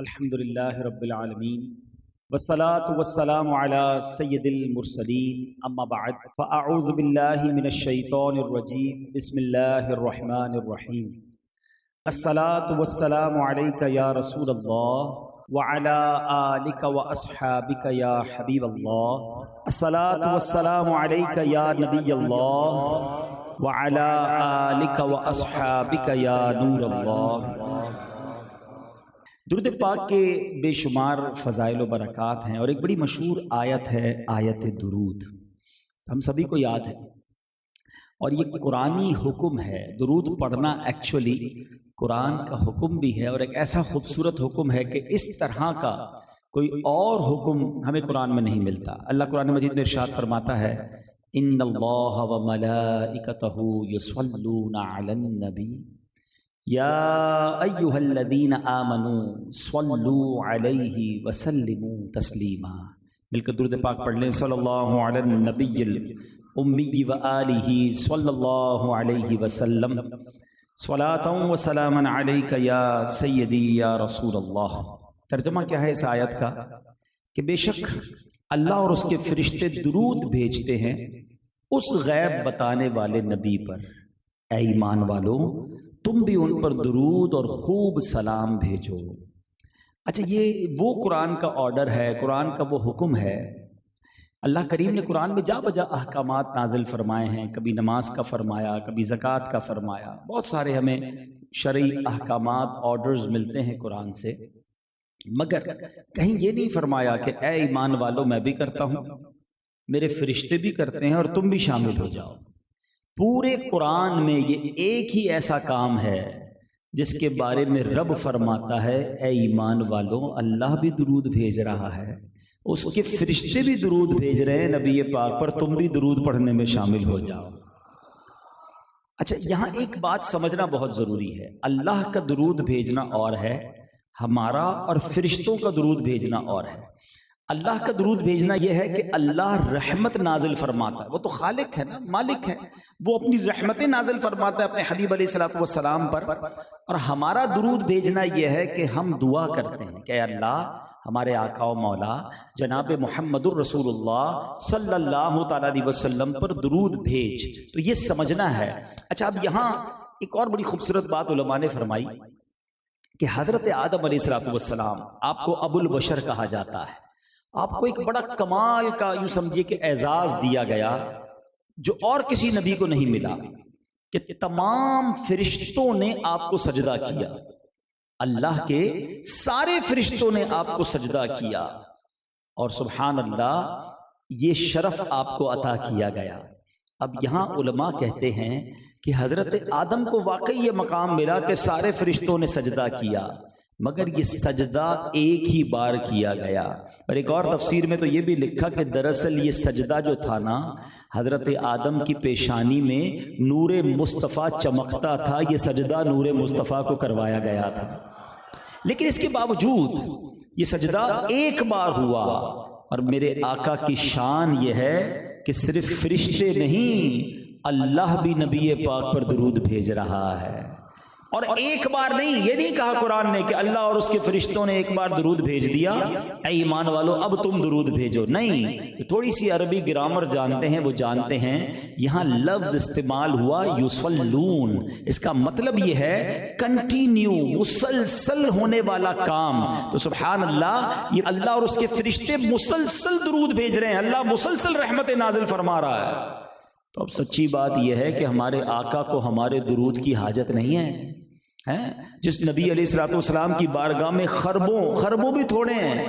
الحمدللہ رب العالمین والصلاة والسلام علی سید المرسلین اما بعد فاعوذ باللہ من الشیطان الرجیم بسم اللہ الرحمن الرحیم الصلاة والسلام علیک یا رسول اللہ وعلی آلک واصحابک یا حبیب اللہ الصلاة والسلام علیک یا نبی اللہ وعلی آلک واصحابک یا نور اللہ۔ درود پاک کے بے شمار فضائل و برکات ہیں اور ایک بڑی مشہور آیت ہے آیت درود، ہم سبھی کو یاد ہے، اور یہ قرآنی حکم ہے۔ درود پڑھنا ایکچولی قرآن کا حکم بھی ہے، اور ایک ایسا خوبصورت حکم ہے کہ اس طرح کا کوئی اور حکم ہمیں قرآن میں نہیں ملتا۔ اللہ قرآن مجید میں ارشاد فرماتا ہے ان اللہ وملائکتہ یصلون علی النبی یا ایہا الذین آمنوا صلوا علیہ وسلموا تسلیما۔ مل کر درود پاک پڑھ لیں، صلی اللہ علی النبی الامی وآلہ صلی اللہ علیہ وسلم صلاۃ و سلاما علیک یا سیدی یا رسول اللہ۔ ترجمہ کیا ہے اس آیت کا کہ بے شک اللہ اور اس کے فرشتے درود بھیجتے ہیں اس غیب بتانے والے نبی پر، اے ایمان والو تم بھی ان پر درود اور خوب سلام بھیجو۔ اچھا، یہ وہ قرآن کا آرڈر ہے، قرآن کا وہ حکم ہے۔ اللہ کریم نے قرآن میں جا بجا احکامات نازل فرمائے ہیں، کبھی نماز کا فرمایا، کبھی زکوٰۃ کا فرمایا، بہت سارے ہمیں شرعی احکامات آرڈرز ملتے ہیں قرآن سے، مگر کہیں یہ نہیں فرمایا کہ اے ایمان والو میں بھی کرتا ہوں، میرے فرشتے بھی کرتے ہیں اور تم بھی شامل ہو جاؤ۔ پورے قرآن میں یہ ایک ہی ایسا کام ہے جس کے بارے میں رب فرماتا ہے اے ایمان والو اللہ بھی درود بھیج رہا ہے، اس کے فرشتے بھی درود بھیج رہے ہیں نبی پاک پر، تم بھی درود پڑھنے میں شامل ہو جاؤ۔ اچھا، یہاں ایک بات سمجھنا بہت ضروری ہے، اللہ کا درود بھیجنا اور ہے، ہمارا اور فرشتوں کا درود بھیجنا اور ہے۔ اللہ کا درود بھیجنا یہ ہے کہ اللہ رحمت نازل فرماتا ہے، وہ تو خالق ہے نا، مالک ہے، وہ اپنی رحمتیں نازل فرماتا ہے اپنے حبیب علیہ الصلوۃ والسلام پر، اور ہمارا درود بھیجنا یہ ہے کہ ہم دعا کرتے ہیں کہ اے اللہ ہمارے آقا و مولا جناب محمد الرسول اللہ صلی اللہ تعالیٰ علیہ وسلم پر درود بھیج، تو یہ سمجھنا ہے۔ اچھا، اب یہاں ایک اور بڑی خوبصورت بات علماء نے فرمائی کہ حضرت آدم علیہ الصلوۃ والسلام، آپ کو ابو البشر کہا جاتا ہے، آپ کو ایک بڑا کمال کا یوں سمجھیے کہ اعزاز دیا گیا جو اور کسی نبی کو نہیں ملا، کہ تمام فرشتوں نے آپ کو سجدہ کیا، اللہ کے سارے فرشتوں نے آپ کو سجدہ کیا، اور سبحان اللہ یہ شرف آپ کو عطا کیا گیا۔ اب یہاں علماء کہتے ہیں کہ حضرت آدم کو واقعی یہ مقام ملا کہ سارے فرشتوں نے سجدہ کیا، مگر یہ سجدہ ایک ہی بار کیا گیا۔ اور ایک اور تفسیر میں تو یہ بھی لکھا کہ دراصل یہ سجدہ جو تھا نا، حضرت آدم کی پیشانی میں نور مصطفیٰ چمکتا تھا، یہ سجدہ نور مصطفیٰ کو کروایا گیا تھا، لیکن اس کے باوجود یہ سجدہ ایک بار ہوا۔ اور میرے آقا کی شان یہ ہے کہ صرف فرشتے نہیں، اللہ بھی نبی پاک پر درود بھیج رہا ہے، اور ایک بار نہیں، یہ نہیں کہا قرآن نے کہ اللہ اور اس کے فرشتوں نے ایک بار درود بھیج دیا اے ایمان والو اب تم درود بھیجو، نہیں، تھوڑی سی عربی گرامر جانتے ہیں وہ جانتے ہیں، یہاں لفظ استعمال ہوا یصلون، اس کا مطلب یہ ہے کنٹینیو، مسلسل ہونے والا کام۔ تو سبحان اللہ، یہ اللہ اور اس کے فرشتے مسلسل درود بھیج رہے ہیں، اللہ مسلسل رحمت نازل فرما رہا ہے۔ تو اب سچی بات یہ ہے کہ ہمارے آقا کو ہمارے درود کی حاجت نہیں ہے، جس نبی علیہ الصلوۃ والسلام کی بارگاہ میں خربوں بھی تھوڑے ہیں،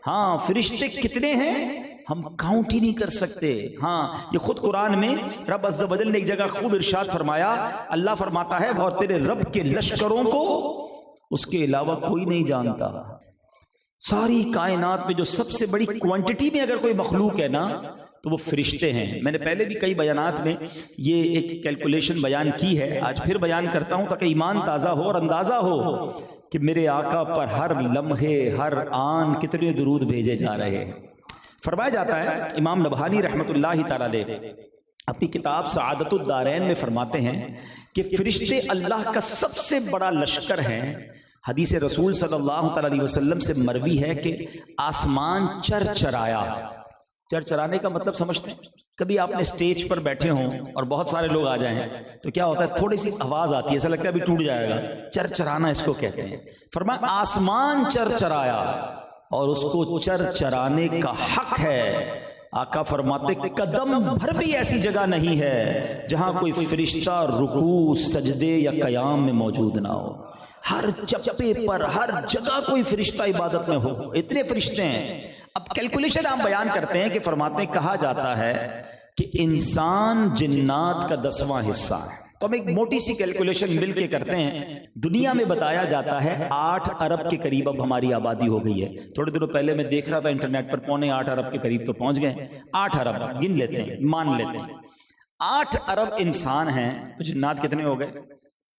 ہاں فرشتے کتنے ہیں ہم کاؤنٹ ہی نہیں کر سکتے۔ ہاں، یہ خود قرآن میں رب عز و جل نے ایک جگہ خوب ارشاد فرمایا، اللہ فرماتا ہے اور تیرے رب کے لشکروں کو اس کے علاوہ کوئی نہیں جانتا۔ ساری کائنات میں جو سب سے بڑی کوانٹٹی میں اگر کوئی مخلوق ہے نا تو وہ فرشتے ہیں۔ میں نے پہلے بھی کئی بیانات میں یہ ایک کیلکولیشن بیان کی ہے، آج پھر بیان کرتا ہوں تاکہ ایمان تازہ ہو اور اندازہ ہو کہ میرے آقا پر ہر لمحے ہر آن کتنے درود بھیجے جا رہے ہیں۔ فرمایا جاتا ہے، امام نبہانی رحمۃ اللہ تعالی علیہ اپنی کتاب سعادت الدارین میں فرماتے ہیں کہ فرشتے اللہ کا سب سے بڑا لشکر ہیں، حدیث رسول صلی اللہ تعالی علیہ وسلم سے مروی ہے کہ آسمان چرچرایا. چرچرانے کا مطلب سمجھتے ہیں؟ کبھی آپ نے سٹیج پر بیٹھے ہوں اور بہت سارے لوگ آ جائیں تو کیا ہوتا ہے، تھوڑی سی آواز آتی ہے، ایسا لگتا ہے ابھی ٹوٹ جائے گا. چرچرانا اس کو کہتے ہیں. فرمایا آسمان چرچرایا اور اس کو چرچرانے کا حق ہے. آقا فرماتے قدم بھر بھی ایسی جگہ نہیں ہے جہاں کوئی فرشتہ رکوع، سجدے یا قیام میں موجود نہ ہو. ہر چپے پر، ہر جگہ کوئی فرشتہ عبادت میں ہو. اتنے فرشتے ہیں. اب کیلکولیشن آپ بیان کرتے ہیں کہ فرماتے ہیں کہا جاتا ہے کہ انسان جنات کا 10واں حصہ ہے. تو ہم ایک موٹی سی کیلکولیشن مل کے کرتے ہیں. دنیا میں بتایا جاتا ہے 8 ارب کے قریب اب ہماری آبادی ہو گئی ہے. تھوڑے دنوں پہلے میں دیکھ رہا تھا انٹرنیٹ پر، 8.25 ارب کے قریب تو پہنچ گئے. 8 ارب گن لیتے ہیں، مان لیتے ہیں 8 ارب انسان ہیں. تو جنات کتنے ہو گئے؟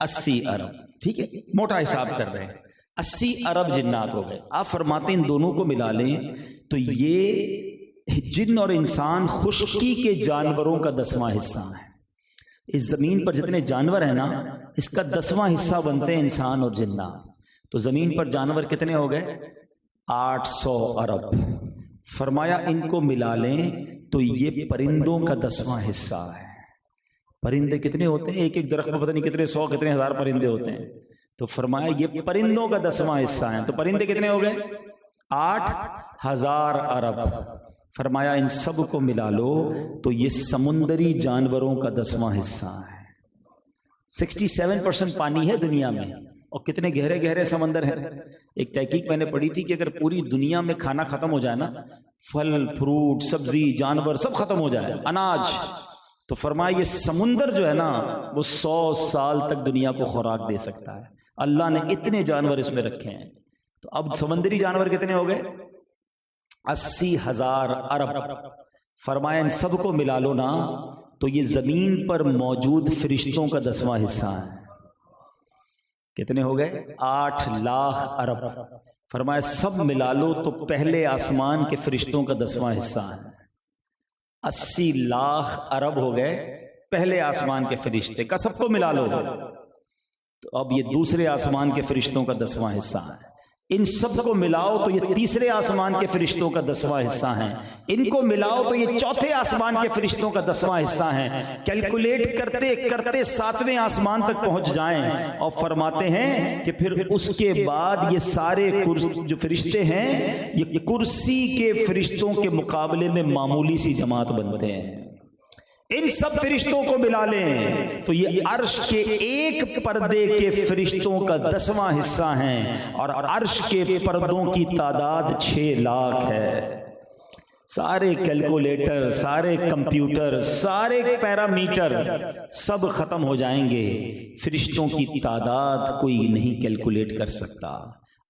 80 ارب. ٹھیک ہے، موٹا حساب کر رہے ہیں. 80 ارب جنات ہو گئے. آپ فرماتے ہیں ان دونوں کو ملا لیں تو یہ جن اور انسان خشکی کے جانوروں کا 10واں حصہ ہے. اس زمین پر جتنے جانور ہیں نا، اس کا 10واں حصہ بنتے ہیں انسان اور جنات. تو زمین پر جانور کتنے ہو گئے؟ 800 ارب. فرمایا ان کو ملا لیں تو یہ پرندوں کا 10واں حصہ ہے. پرندے کتنے ہوتے ہیں؟ ایک ایک درخت میں پتہ نہیں کتنے 100 کتنے ہزار پرندے ہوتے ہیں. تو فرمایا یہ پرندوں کا 10واں حصہ ہیں. تو پرندے کتنے ہو گئے؟ 8000 ارب. فرمایا ان سب کو ملا لو تو یہ سمندری جانوروں کا 10واں حصہ ہے. 67% پانی ہے دنیا میں، اور کتنے گہرے گہرے سمندر ہیں. ایک تحقیق میں نے پڑھی تھی کہ اگر پوری دنیا میں کھانا ختم ہو جائے نا، پھل فروٹ سبزی جانور سب ختم ہو جائے، اناج، تو فرمایا یہ سمندر جو ہے نا وہ 100 سال تک دنیا کو خوراک دے سکتا ہے. اللہ نے اتنے جانور اس میں رکھے ہیں. تو اب سمندری جانور کتنے ہو گئے؟ 80,000 ارب. فرمایا ان سب کو ملا لو نا تو یہ زمین پر موجود فرشتوں کا 10واں حصہ ہے. کتنے ہو گئے؟ 8 لاکھ ارب. فرمایا سب ملا لو تو پہلے آسمان کے فرشتوں کا 10واں حصہ ہے. 80 لاکھ ارب ہو گئے پہلے آسمان کے فرشتے کا. سب کو ملا لو تو اب یہ دوسرے آسمان کے فرشتوں کا 10واں حصہ ہے. ان سب کو ملاؤ تو یہ تیسرے آسمان کے فرشتوں کا 10واں حصہ ہیں. ان کو ملاؤ تو یہ چوتھے آسمان کے فرشتوں کا 10واں حصہ ہیں. کیلکولیٹ کرتے کرتے 7ویں آسمان تک پہنچ جائیں اور فرماتے ہیں کہ پھر اس کے بعد یہ سارے جو فرشتے ہیں یہ کرسی کے فرشتوں کے مقابلے میں معمولی سی جماعت بنتے ہیں. ان سب فرشتوں کو ملا لیں تو یہ عرش کے ایک پردے کے فرشتوں کا 10واں حصہ ہیں، اور عرش کے پردوں کی تعداد 6 لاکھ ہے. سارے کیلکولیٹر، سارے کمپیوٹر، سارے پیرامیٹر سب ختم ہو جائیں گے، فرشتوں کی تعداد کوئی نہیں کیلکولیٹ کر سکتا.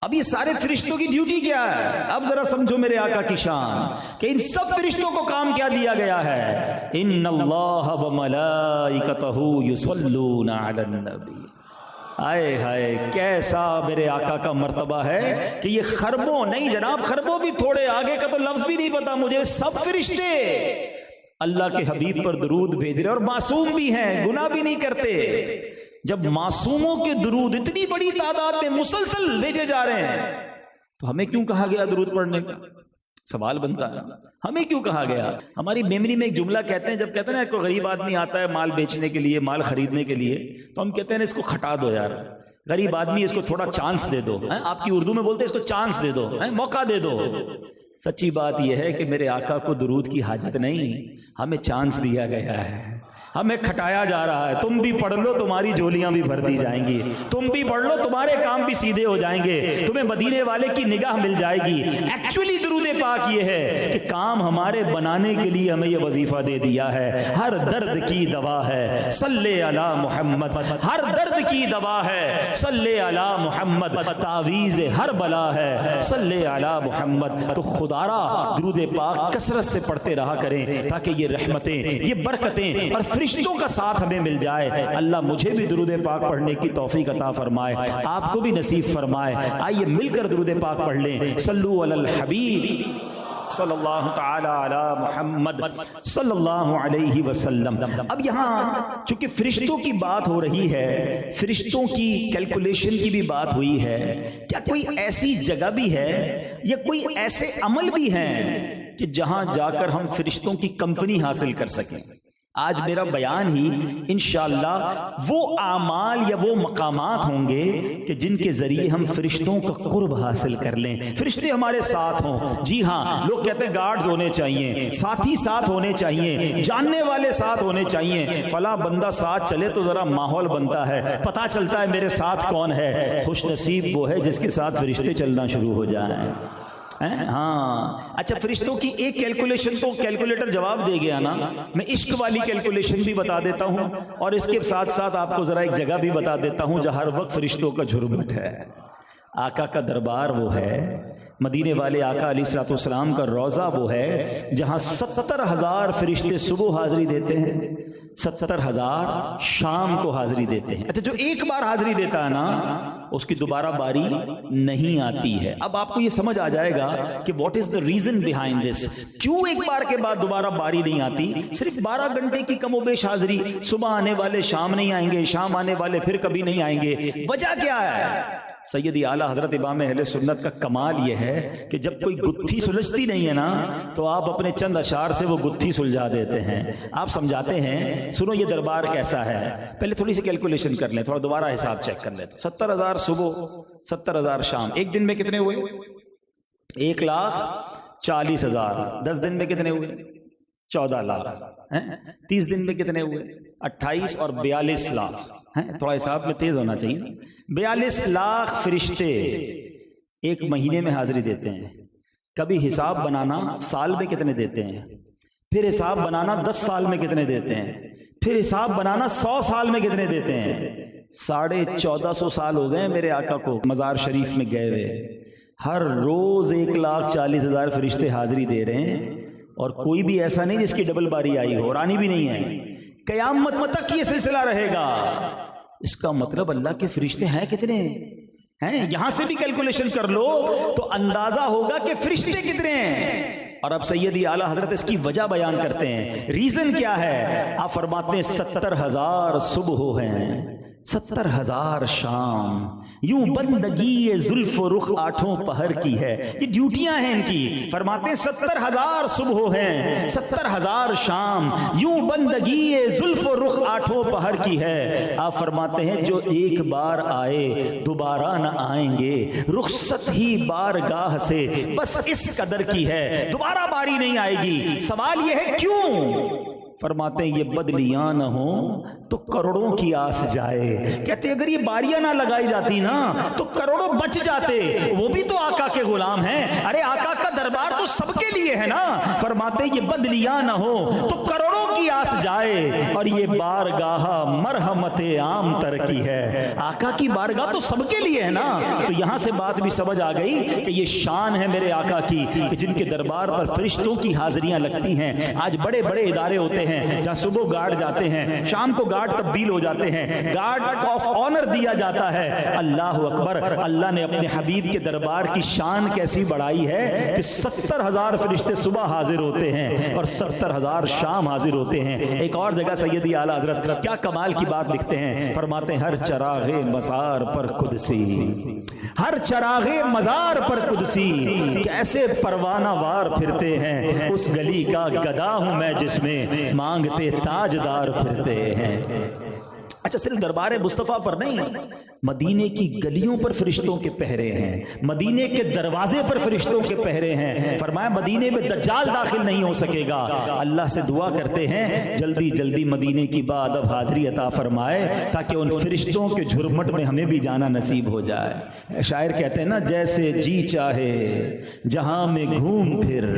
اب یہ سارے فرشتوں کی ڈیوٹی کیا ہے؟ اب ذرا سمجھو میرے آقا کی شان کہ ان سب فرشتوں کو کام کیا دیا گیا ہے. ان اللہ وملائکتہ یصلون علی النبی. آئے ہائے کیسا میرے آقا کا مرتبہ ہے کہ یہ خربوں نہیں جناب، خربوں بھی تھوڑے آگے کا تو لفظ بھی نہیں پتا مجھے، سب فرشتے اللہ کے حبیب پر درود بھیج رہے اور معصوم بھی ہیں، گناہ بھی نہیں کرتے. جب معصوموں کے درود اتنی بڑی تعداد میں مسلسل بھیجے جا رہے ہیں تو ہمیں کیوں کہا گیا درود پڑھنے کا؟ سوال بنتا ہے ہمیں کیوں کہا گیا؟ ہماری میموری میں ایک جملہ کہتے ہیں، جب کہتے ہیں نا کوئی غریب آدمی آتا ہے مال بیچنے کے لیے، مال خریدنے کے لیے، تو ہم کہتے ہیں اس کو کھٹا دو یار، غریب آدمی اس کو تھوڑا چانس دے دو. آپ کی اردو میں بولتے ہیں اس کو چانس دے دو، موقع دے دو. سچی بات یہ ہے کہ میرے آقا کو درود کی حاجت نہیں، ہمیں چانس دیا گیا ہے، ہمیں کھٹایا جا رہا ہے. تم بھی پڑھ لو تمہاری جھولیاں بھی بھر دی جائیں گی، تم بھی پڑھ لو تمہارے کام بھی سیدھے ہو جائیں گے، تمہیں مدینے والے کی نگاہ مل جائے گی. ایکچولی درود پاک یہ ہے کہ کام ہمارے بنانے کے لیے ہمیں یہ وظیفہ دے دیا ہے. ہر درد کی دوا ہے صلی علی محمد، ہر درد کی دوا ہے صلی علی محمد، تعویذ ہر بلا ہے صلی علی محمد. تو خدا را درود پاک کثرت سے پڑھتے رہا کریں تاکہ یہ رحمتیں، یہ برکتیں اور فرشتوں کا ساتھ ہمیں مل جائے. اللہ مجھے بھی درود پاک پڑھنے کی توفیق عطا فرمائے، آپ کو بھی نصیب فرمائے. آئیے مل کر درود پاک پڑھ لیں. صلو علی الحبیب صلی اللہ تعالی علی محمد صلی اللہ علیہ وسلم۔ اب یہاں چونکہ فرشتوں کی بات ہو رہی ہے، فرشتوں کی کیلکولیشن کی بھی بات ہوئی ہے، کیا کوئی ایسی جگہ بھی ہے یا کوئی ایسے عمل بھی ہیں کہ جہاں جا کر ہم فرشتوں کی کمپنی حاصل کر سکیں؟ آج میرا بیان ہی انشاءاللہ وہ اعمال یا وہ مقامات ہوں گے کہ جن کے ذریعے ہم فرشتوں کا قرب حاصل کر لیں، فرشتے ہمارے ساتھ ہوں۔ جی ہاں، لوگ کہتے ہیں گارڈز ہونے چاہیے، ساتھی ساتھ ہونے چاہیے، جاننے والے ساتھ ہونے چاہیے، فلاں بندہ ساتھ چلے تو ذرا ماحول بنتا ہے، پتہ چلتا ہے میرے ساتھ کون ہے۔ خوش نصیب وہ ہے جس کے ساتھ فرشتے چلنا شروع ہو جائیں۔ ہاں اچھا، فرشتوں کی ایک کیلکولیشن تو کیلکولیٹر جواب دے گیا نا، میں عشق والی کیلکولیشن بھی بتا دیتا ہوں، اور اس کے ساتھ ساتھ آپ کو ذرا ایک جگہ بھی بتا دیتا ہوں جہاں ہر وقت فرشتوں کا جھرمٹ ہے۔ آقا کا دربار وہ ہے، مدینے والے آقا علیہ الصلوۃ والسلام کا روضہ وہ ہے جہاں 70,000 فرشتے صبح حاضری دیتے ہیں، 70,000 شام کو حاضری دیتے ہیں۔ اچھا، جو ایک بار حاضری دیتا ہے نا اس کی دوبارہ باری نہیں آتی ہے۔ اب آپ کو یہ سمجھ آ جائے گا کہ what is the reason behind this, کیوں ایک بار کے بعد دوبارہ باری نہیں آتی؟ صرف 12 گھنٹے کی کم و بیش حاضری، صبح آنے والے شام نہیں آئیں گے، شام آنے والے پھر کبھی نہیں آئیں گے۔ وجہ کیا ہے؟ سیدی اعلیٰ حضرت امام اہل سنت کا کمال یہ ہے کہ جب کوئی گتھی سلجھتی نہیں ہے نا تو آپ اپنے چند اشعار سے وہ گتھی سلجھا دیتے ہیں۔ آپ سمجھاتے ہیں، سنو یہ دربار کیسا ہے، پہلے تھوڑی سی کیلکولیشن کر لیں، تھوڑا دوبارہ حساب چیک کر لیں۔ 70,000 صبح، 70,000 شام، ایک دن میں کتنے ہوئے؟ 1,40,000۔ 10 دن میں کتنے ہوئے؟ 14 لاکھ۔ 30 دن میں کتنے ہوئے؟ 28 اور 42 لاکھ۔ تھوڑا حساب میں تیز ہونا چاہیے۔ 42 لاکھ فرشتے ایک مہینے میں حاضری دیتے ہیں۔ کبھی حساب بنانا سال میں کتنے دیتے ہیں، پھر حساب بنانا 10 سال میں کتنے دیتے ہیں، پھر حساب بنانا 100 سال میں کتنے دیتے ہیں۔ 1450 سال ہو گئے میرے آقا کو مزار شریف میں گئے ہوئے، ہر روز 1,40,000 فرشتے حاضری دے رہے ہیں، اور کوئی بھی ایسا نہیں جس کی ڈبل باری آئی ہو، اور آنی بھی نہیں ہے۔ قیامت تک یہ سلسلہ رہے گا۔ اس کا مطلب اللہ کے فرشتے ہیں کتنے ہیں؟ یہاں سے بھی کیلکولیشن کر لو تو اندازہ ہوگا کہ فرشتے کتنے ہیں۔ اور اب سیدی اعلیٰ حضرت اس کی وجہ بیان کرتے ہیں، ریزن کیا ہے؟ آپ فرماتے ہیں 70,000 صبح ہیں، 70,000 شام، یوں بندگی زلف و رخ 8 پہر کی ہے۔ یہ ڈیوٹیاں ہیں ان کی۔ فرماتے ہیں 70,000 صبح ہیں، 70,000 شام، یوں بندگی زلف و رخ 8 پہر کی ہے۔ آپ فرماتے ہیں جو ایک بار آئے دوبارہ نہ آئیں گے، رخصت ہی بارگاہ سے بس اس قدر کی ہے، دوبارہ باری نہیں آئے گی۔ سوال یہ ہے کیوں؟ فرماتے ہیں یہ بدلیاں نہ ہوں تو کروڑوں کی آس جائے۔ کہتے ہیں اگر یہ باریاں نہ لگائی جاتی نا تو کروڑوں بچ جاتے، وہ بھی تو آقا کے غلام ہیں۔ ارے آقا کا دربار تو سب کے لیے ہے نا۔ فرماتے ہیں یہ بدلیاں نہ ہوں تو کروڑوں کی آس جائے، اور یہ بارگاہ مرحمت عام تر کی ہے۔ آقا کی بارگاہ تو سب کے لیے ہے نا۔ تو یہاں سے بات بھی سمجھ آ گئی کہ یہ شان ہے میرے آقا کی کہ جن کے دربار پر فرشتوں کی حاضریاں لگتی ہیں۔ آج بڑے بڑے ادارے ہوتے ہیں جہاں صبح گارڈ جاتے ہیں، شام کو گارڈ تبدیل ہو جاتے ہیں، گارڈ آف آنر دیا جاتا ہے۔ اللہ اکبر، اللہ نے اپنے حبیب کے دربار کی شان کیسی بڑھائی ہے کہ 70,000 فرشتے صبح حاضر ہوتے ہیں اور 70,000 شام حاضر ہوتے ہیں۔ ایک اور جگہ سیدی اعلیٰ حضرت کیا کمال کی بات لکھتے ہیں، فرماتے ہیں ہر چراغ مزار پر قدسی، ہر چراغ مزار پر قدسی، کیسے پروانہ وار پھرتے ہیں، اس گلی کا گدا ہوں میں جس میں مانگتے تاجدار پھرتے ہیں۔ اچھا، صرف دربار مصطفیٰ پر نہیں، مدینے کی گلیوں پر فرشتوں کے پہرے ہیں، مدینے کے دروازے پر فرشتوں کے پہرے ہیں۔ فرمایا مدینے میں دجال داخل نہیں ہو سکے گا۔ اللہ سے دعا کرتے ہیں جلدی جلدی مدینے کی بادب حاضری عطا فرمائے تاکہ ان فرشتوں کے جھرمٹ میں ہمیں بھی جانا نصیب ہو جائے۔ شاعر کہتے ہیں نا، جیسے جی چاہے جہاں میں گھوم پھر،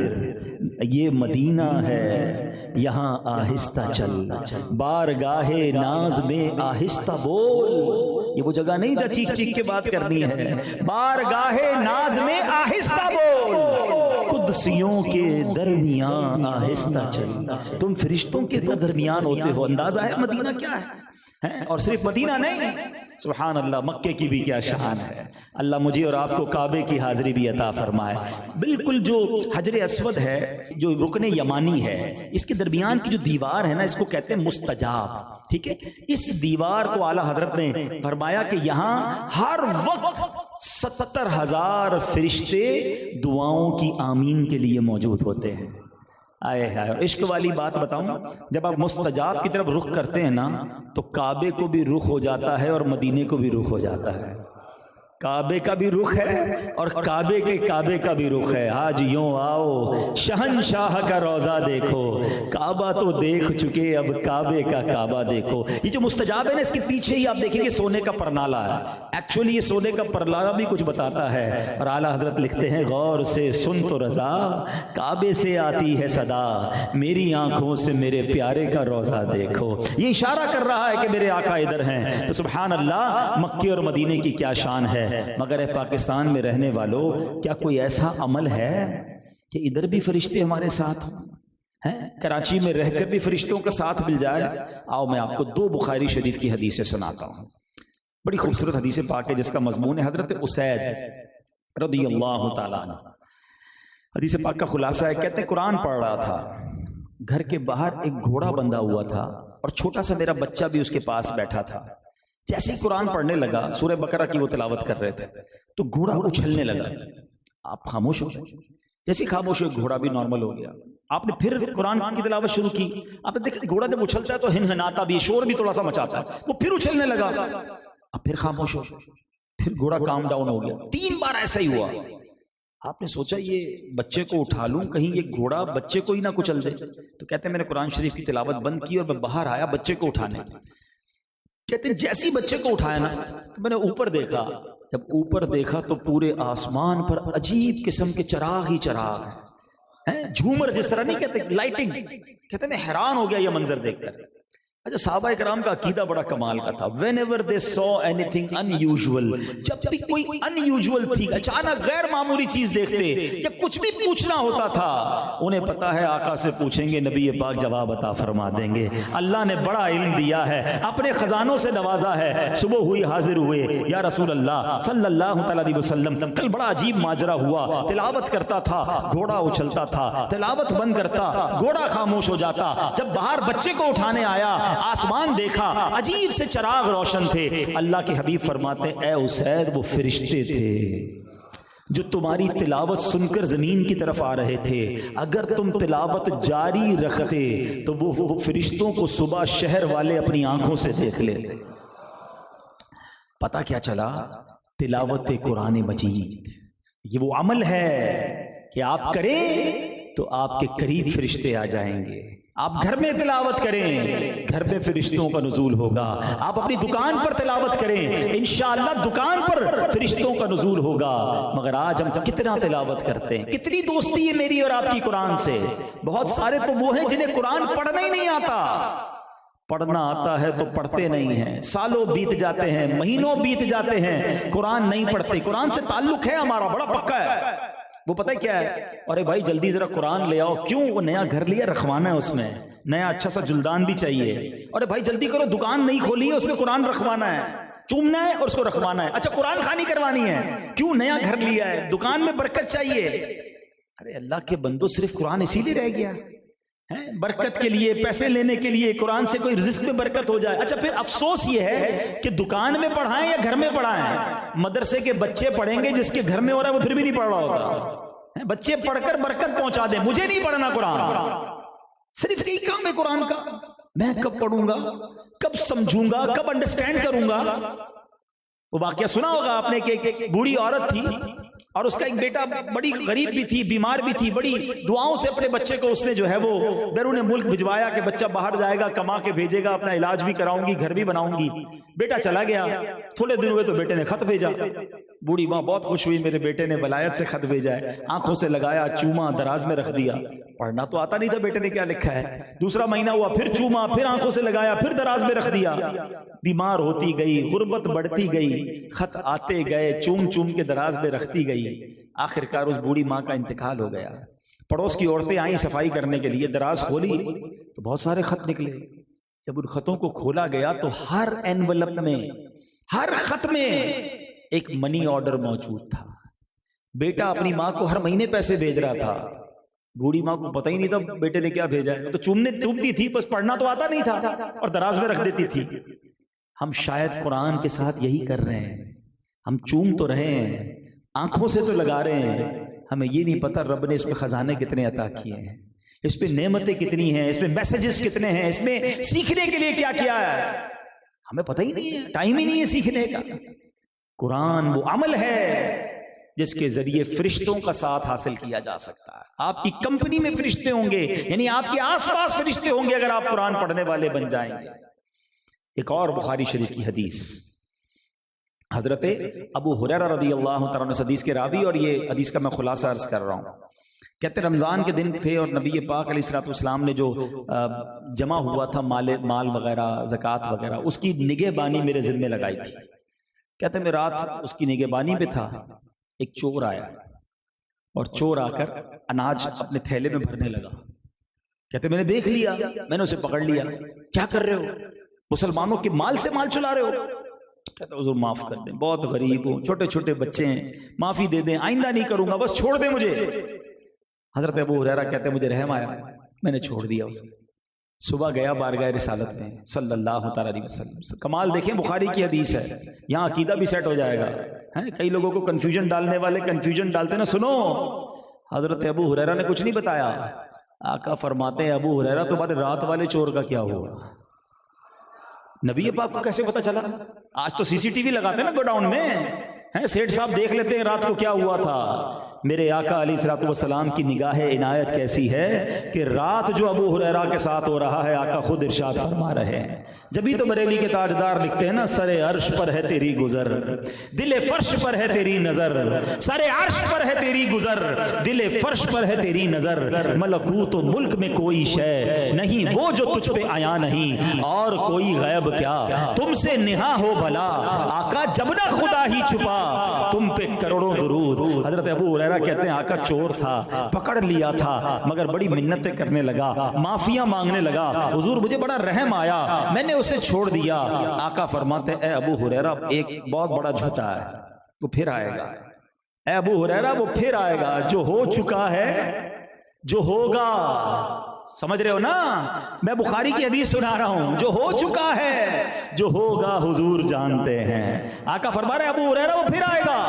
یہ مدینہ ہے یہاں آہستہ چل، بارگاہ ناز میں آہستہ بول۔ یہ وہ جگہ نہیں جہاں چیخ چیخ کے بات کرنی ہے، بارگاہ ناز میں آہستہ بول، قدسیوں کے درمیان آہستہ چل۔ تم فرشتوں کے درمیان ہوتے ہو۔ اندازہ ہے مدینہ کیا ہے؟ اور صرف مدینہ نہیں، سبحان اللہ، مکے کی بھی کیا شان ہے. اللہ مجھے اور آپ کو کعبے کی حاضری بھی عطا فرمائے. بالکل جو حجر اسود ہے، جو رکن یمانی ہے، اس کے درمیان کی جو دیوار ہے نا، اس کو کہتے ہیں مستجاب. ٹھیک ہے، اس دیوار کو اعلیٰ حضرت نے فرمایا کہ یہاں ہر وقت 70,000 فرشتے دعاؤں کی آمین کے لیے موجود ہوتے ہیں. آئے ہے. اور عشق والی بات بتاؤں، جب آپ مستجاب کی طرف رخ کرتے ہیں نا تو کعبے کو بھی رخ ہو جاتا ہے اور مدینے کو بھی رخ ہو جاتا ہے. کعبے کا بھی رخ ہے اور کعبے کے کعبے کا بھی رخ ہے. آج یوں آؤ شہنشاہ کا روضہ دیکھو، کعبہ تو دیکھ چکے اب کعبے کا کعبہ دیکھو. یہ جو مستجاب ہے نا، اس کے پیچھے ہی آپ دیکھیں گے سونے کا پرنالہ ہے. ایکچولی یہ سونے کا پرنالہ بھی کچھ بتاتا ہے. اور اعلیٰ حضرت لکھتے ہیں غور سے سن تو رضا، کعبے سے آتی ہے صدا، میری آنکھوں سے میرے پیارے کا روضہ دیکھو. یہ اشارہ کر رہا ہے کہ میرے آقا ادھر ہیں. تو سبحان اللہ، مکے اور مدینے کی کیا شان ہے. مگر اے پاکستان میں رہنے والوں، کیا کوئی ایسا عمل ہے کہ ادھر بھی فرشتے ہمارے ساتھ ہیں؟ کراچی میں رہ کر بھی فرشتوں کا ساتھ مل جائے. آؤ میں آپ کو 2 بخاری شریف کی حدیثیں سناتا ہوں. بڑی خوبصورت حدیث پاک ہے جس کا مضمون ہے حضرت اسید رضی اللہ تعالیٰ عنہ. حدیث پاک کا خلاصہ ہے، کہتے ہیں قرآن پڑھ رہا تھا، گھر کے باہر ایک گھوڑا بندھا ہوا تھا اور چھوٹا سا میرا بچہ بھی اس کے پاس بیٹھا تھا. جیسے ہی قرآن پڑھنے لگا، سورہ بقرہ کی وہ تلاوت کر رہے تھے، تو گھوڑا اچھلنے لگا. آپ خاموش ہو. جیسے خاموش ہوئے گھوڑا بھی نارمل ہو گیا. آپ نے پھر قرآن کی تلاوت شروع کی. آپ نے دیکھا گھوڑا جب اچھلتا ہے تو ہنہناتا بھی، شور بھی تھوڑا سا مچاتا ہے. وہ پھر اچھلنے لگا. اب پھر خاموش ہو. پھر گھوڑا کام ڈاؤن ہو گیا. 3 بار ایسا ہی ہوا. آپ نے سوچا یہ بچے کو اٹھا لوں، کہیں یہ گھوڑا بچے کو ہی نہ کچل دے. تو کہتے ہیں میں نے قرآن شریف کی تلاوت بند کی اور میں باہر آیا بچے کو اٹھانے. کہتے ہیں جیسی بچے کو اٹھایا نا تو میں نے اوپر دیکھا. جب اوپر دیکھا تو پورے آسمان پر عجیب قسم کے چراغ ہی چراغ ہیں. جھومر جس طرح نہیں کہتے، لائٹنگ. کہتے ہیں میں حیران ہو گیا یہ منظر دیکھ کر. اچھا، صحابہ کرام کا عقیدہ بڑا کمال کا تھا. whenever they saw anything unusual، جب بھی کوئی unusual تھی، اچانک غیر معمولی چیز دیکھتے یا کچھ بھی پوچھنا ہوتا تھا، انہیں پتا ہے آقا سے پوچھیں گے، نبی پاک جواب عطا فرما دیں گے. اللہ نے بڑا علم دیا ہے، اپنے خزانوں سے نوازا ہے. صبح ہوئی حاضر ہوئے، یا رسول اللہ صلی اللہ علیہ وسلم کل بڑا عجیب ماجرا ہوا. تلاوت کرتا تھا گھوڑا اچھلتا تھا، تلاوت بند کرتا گھوڑا خاموش ہو جاتا. جب باہر بچے کو اٹھانے آیا، آسمان دیکھا، عجیب سے چراغ روشن تھے. اللہ کے حبیب فرماتے اے اسید، وہ فرشتے تھے جو تمہاری تلاوت سن کر زمین کی طرف آ رہے تھے. اگر تم تلاوت جاری رکھتے تو وہ فرشتوں کو صبح شہر والے اپنی آنکھوں سے دیکھ لیتے. پتہ کیا چلا؟ تلاوت قرآن مجید یہ وہ عمل ہے کہ آپ کریں تو آپ کے قریب فرشتے آ جائیں گے. آپ گھر میں تلاوت کریں، گھر میں فرشتوں کا نزول ہوگا. آپ اپنی دکان پر تلاوت کریں، انشاءاللہ دکان پر فرشتوں کا نزول ہوگا. مگر آج ہم کتنا تلاوت کرتے ہیں، کتنی دوستی ہے میری اور آپ کی قرآن سے. بہت سارے تو وہ ہیں جنہیں قرآن پڑھنا ہی نہیں آتا. پڑھنا آتا ہے تو پڑھتے نہیں ہیں. سالوں بیت جاتے ہیں، مہینوں بیت جاتے ہیں، قرآن نہیں پڑھتے. قرآن سے تعلق ہے ہمارا بڑا پکا ہے. وہ پتہ کیا ہے، ارے بھائی جلدی ذرا قرآن لے آؤ. کیوں؟ وہ نیا گھر لیا، رکھوانا ہے، اس میں نیا اچھا سا جلدان بھی چاہیے. ارے بھائی جلدی کرو، دکان نہیں کھولی ہے، اس میں قرآن رکھوانا ہے، چومنا ہے اور اس کو رکھوانا ہے. اچھا قرآن خوانی کروانی ہے. کیوں؟ نیا گھر لیا ہے، دکان میں برکت چاہیے. ارے اللہ کے بندو، صرف قرآن اسی لیے رہ گیا ہے برکت کے لیے، پیسے لینے کے لیے، قرآن سے کوئی رزق میں برکت ہو جائے. اچھا پھر افسوس یہ ہے کہ دکان میں پڑھائیں یا گھر میں پڑھائیں. مدرسے کے بچے پڑھیں گے، جس کے گھر میں ہو رہا ہے وہ پھر بھی نہیں پڑھ رہا ہوتا. بچے پڑھ کر برکت پہنچا دیں، مجھے نہیں پڑھنا قرآن. صرف یہی کام ہے قرآن کا. میں کب پڑھوں گا، کب سمجھوں گا، کب انڈرسٹینڈ کروں گا. وہ واقعہ سنا ہوگا آپ نے کہ ایک بوڑھی عورت تھی اور اس کا ایک بیٹا بڑی غریب بھی تھی، بیمار بھی تھی. بڑی دعاؤں سے اپنے بچے کو اس نے جو ہے وہ بیرون ملک بھجوایا کہ بچہ باہر جائے گا، کما کے بھیجے گا، اپنا علاج بھی کراؤں گی، گھر بھی بناؤں گی. بیٹا چلا گیا. تھوڑے دن ہوئے تو بیٹے نے خط بھیجا. بوڑھی ماں بہت خوش ہوئی، میرے بیٹے نے ولایت سے خط بھیجا ہے. آنکھوں سے لگایا، چوما، دراز میں رکھ دیا. پڑھنا تو آتا نہیں تھا بیٹے نے کیا لکھا ہے. دوسرا مہینہ ہوا، پھر چوما، پھر آنکھوں سے لگایا، پھر دراز میں رکھ دیا. بیمار ہوتی گئی، غربت بڑھتی گئی، خط آتے گئے، چوم چوم کے دراز میں رکھتی گئی. آخرکار اس بوڑھی ماں کا انتقال ہو گیا. پڑوس کی عورتیں آئیں صفائی کرنے کے لیے، دراز کھولی تو بہت سارے خط نکلے. جب ان خطوں کو کھولا گیا تو ہر اینولپ میں ہر خط میں ایک منی آرڈر موجود تھا. بیٹا اپنی ماں کو ہر مہینے پیسے بھیج رہا تھا. بوڑھی ماں کو پتہ ہی نہیں تھا بیٹے نے کیا بھیجا ہے, تو چومتی تھی, بس پڑھنا تو آتا نہیں تھا اور دراز میں رکھ دیتی تھی. ہم شاید قرآن کے ساتھ یہی کر رہے ہیں. ہم چوم تو رہے ہیں, آنکھوں سے تو لگا رہے ہیں, ہمیں یہ نہیں پتا رب نے اس پہ خزانے کتنے عطا کیے ہیں, اس پہ نعمتیں کتنی ہیں, اس پہ میسیجز کتنے ہیں, اس میں سیکھنے کے لیے کیا کیا ہے, ہمیں پتہ ہی نہیں ہے, ٹائم ہی نہیں ہے سیکھنے کا. قرآن وہ عمل ہے جس کے ذریعے فرشتوں کا ساتھ حاصل کیا جا سکتا ہے. آپ کی کمپنی میں فرشتے ہوں گے, یعنی آپ کے آس پاس فرشتے ہوں گے اگر آپ قرآن پڑھنے والے بن جائیں گے. ایک اور بخاری شریف کی حدیث, حضرت ابو ہریرہ رضی اللہ تعالیٰ عنہ حدیث کے راوی, اور یہ حدیث کا میں خلاصہ عرض کر رہا ہوں. کہتے رمضان کے دن تھے اور نبی پاک علیہ الصلوۃ والسلام نے جو جمع ہوا تھا مال وغیرہ, زکوٰۃ وغیرہ, اس کی نگہبانی میرے ذمے لگائی تھی. کہتے میں رات اس کی نگہبانی پہ تھا, ایک چور آیا اور چور آ کر اناج اپنے تھیلے میں بھرنے لگا. کہتے میں نے دیکھ لیا, میں نے اسے پکڑ لیا. کیا کر رہے ہو, مسلمانوں کے مال سے مال چلا رہے ہو؟ کہتا حضور معاف کر دیں, بہت غریب ہوں, چھوٹے چھوٹے بچے ہیں, معافی دے دیں, آئندہ نہیں کروں گا, بس چھوڑ دیں مجھے. حضرت ابو ہریرہ کہتے مجھے رحم آیا, میں نے چھوڑ دیا اسے. صبح گیا بارگاہ رسالت میں صلی اللہ تعالیٰ علیہ وسلم. کمال دیکھیں, بخاری کی حدیث ہے, یہاں عقیدہ بھی سیٹ ہو جائے گا. کئی لوگوں کو کنفیوژن ڈالنے والے کنفیوژن ڈالتے نا. سنو, حضرت ابو ہریرہ نے کچھ نہیں بتایا. آقا فرماتے ہیں ابو ہریرہ تمہارے رات والے چور کا کیا ہوا؟ نبی پاک کو کیسے پتا چلا؟ آج تو سی سی ٹی وی لگاتے ہیں نا گوڈاؤن میں, سیٹ صاحب دیکھ لیتے ہیں رات کو کیا ہوا تھا. میرے آقا علیہ الصلوۃ والسلام کی نگاہ عنایت کیسی ہے کہ رات جو ابو ہریرہ کے ساتھ ہو رہا ہے آقا خود ارشاد فرما رہے ہیں. جبھی تو بریلی کے تاجدار لکھتے ہیں نا, سر عرش پر ہے تیری گزر, دل فرش پر ہے تیری نظر, سر عرش پر ہے تیری گزر, دل فرش پر ہے تیری نظر, ملکوت و ملک میں کوئی شے نہیں وہ جو تجھ پہ آیا نہیں, اور کوئی غیب کیا تم سے نہا ہو بھلا, آقا جب نہ خدا ہی چھپا تم پہ کروڑوں درود. حضرت ابو ہریرہ کہتے ہیں آقا چور تھا, پکڑ لیا تھا, مگر بڑی منتیں کرنے لگا, معافیاں مانگنے لگا. حضور مجھے بڑا رحم آیا, میں نے اسے چھوڑ دیا. آقا فرماتے اے ابو ہریرہ ایک بہت بڑا جھوٹا ہے, وہ پھر آئے گا. اے ابو ہریرہ وہ پھر آئے گا, جو ہو چکا ہے, جو ہوگا. سمجھ رہے ہو نا, میں بخاری کی حدیث سنا رہا ہوں. جو ہو چکا ہے, جو ہوگا حضور جانتے ہیں. آقا فرما رہے ابو ہریرہ وہ پھر آئے گا.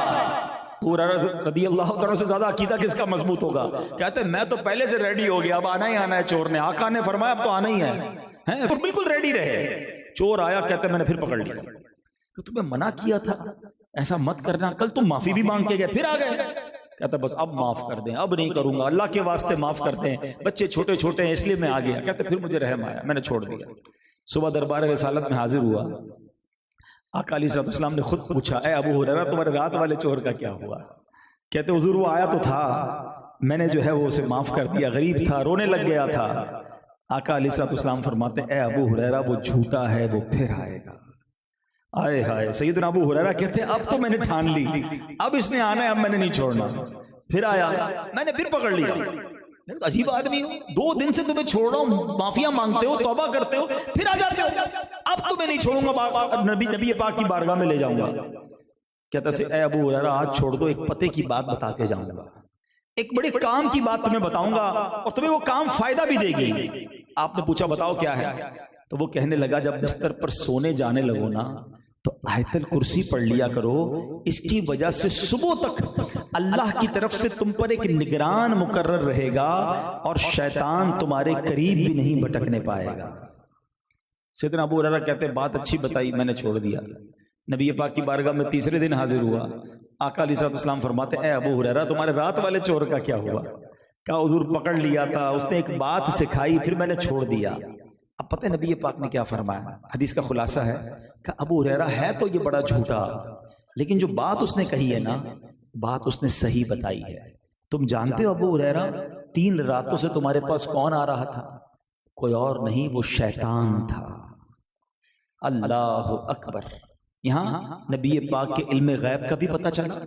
رضی اللہ تعالیٰ سے زیادہ عقیدہ کس کا مضبوط ہوگا؟ کہتے ہیں میں تو پہلے سے ریڈی ہو گیا, اب آنا ہی آنا ہے چور نے. آقا نے فرمایا اب تو آنا ہی ہے, بالکل ریڈی رہے. چور آیا, کہتے ہیں میں نے پھر پکڑ لیا. تو تمہیں منع کیا تھا ایسا مت کرنا, کل تم معافی بھی مانگ کے گئے, پھر آ گئے. کہتا بس اب معاف کر دیں, اب نہیں کروں گا, اللہ کے واسطے معاف کر دیں, بچے چھوٹے چھوٹے ہیں اس لیے میں آ گیا. کہتے پھر مجھے رحم آیا, میں نے چھوڑ دیا. صبح دربار رسالت میں حاضر ہوا. آقا علیہ السلام نے خود پوچھا اے ابو ہریرہ تمہارے رات والے چور کا کیا ہوا؟ کہتے حضور وہ آیا تو تھا, میں نے جو ہے وہ اسے معاف کر دیا, غریب تھا, رونے لگ گیا تھا. آقا علیہ السلام فرماتے اے ابو ہریرہ وہ جھوٹا ہے, وہ پھر آئے گا. آئے ہائے, سیدنا ابو ہریرہ کہتے ہیں اب تو میں نے ٹھان لی, اب اس نے آنا ہے, اب میں نے نہیں چھوڑنا. پھر آیا, میں نے پھر پکڑ لیا. عجیب آدمی ہو, 2 دن سے تمہیں چھوڑ رہا ہوں, معافیاں مانگتے ہو, توبہ کرتے ہو, پھر آ جاتے ہو, اب تمہیں نہیں چھوڑوں گا, نبی پاک کی بارگاہ میں لے جاؤں گا. کہتا سے اے ابو ہریرہ آج چھوڑ دو, ایک پتے کی بات بتا کے جاؤں گا, ایک بڑے کام کی بات تمہیں بتاؤں گا, اور تمہیں وہ کام فائدہ بھی دے گی. آپ نے پوچھا بتاؤ کیا ہے؟ تو وہ کہنے لگا جب بستر پر سونے جانے لگو نا تو آیت الکرسی پڑھ لیا کرو, اس کی وجہ سے صبح تک اللہ کی طرف سے تم پر ایک نگران مقرر رہے گا, اور شیطان تمہارے قریب بھی نہیں بھٹکنے پائے گا. سیدنا ابو ہریرہ کہتے بات اچھی بتائی, میں نے چھوڑ دیا. نبی پاک کی بارگاہ میں تیسرے دن حاضر ہوا. آقا علیہ السلام فرماتے اے ابو ہریرہ تمہارے رات والے چور کا کیا ہوا؟ کہا حضور پکڑ لیا تھا, اس نے ایک بات سکھائی, پھر میں نے چھوڑ دیا. اب پتہ نبی پاک نے کیا فرمایا, حدیث کا خلاصہ ہے کہ ابو ہریرہ ہے تو یہ بڑا جھوٹا, لیکن جو بات اس نے کہی ہے نا, بات اس نے صحیح بتائی ہے. تم جانتے ہو ابو ہریرہ 3 راتوں سے تمہارے پاس کون آ رہا تھا؟ کوئی اور نہیں, وہ شیطان تھا. اللہ اکبر. یہاں نبی پاک کے علم غیب کا بھی پتہ چلا,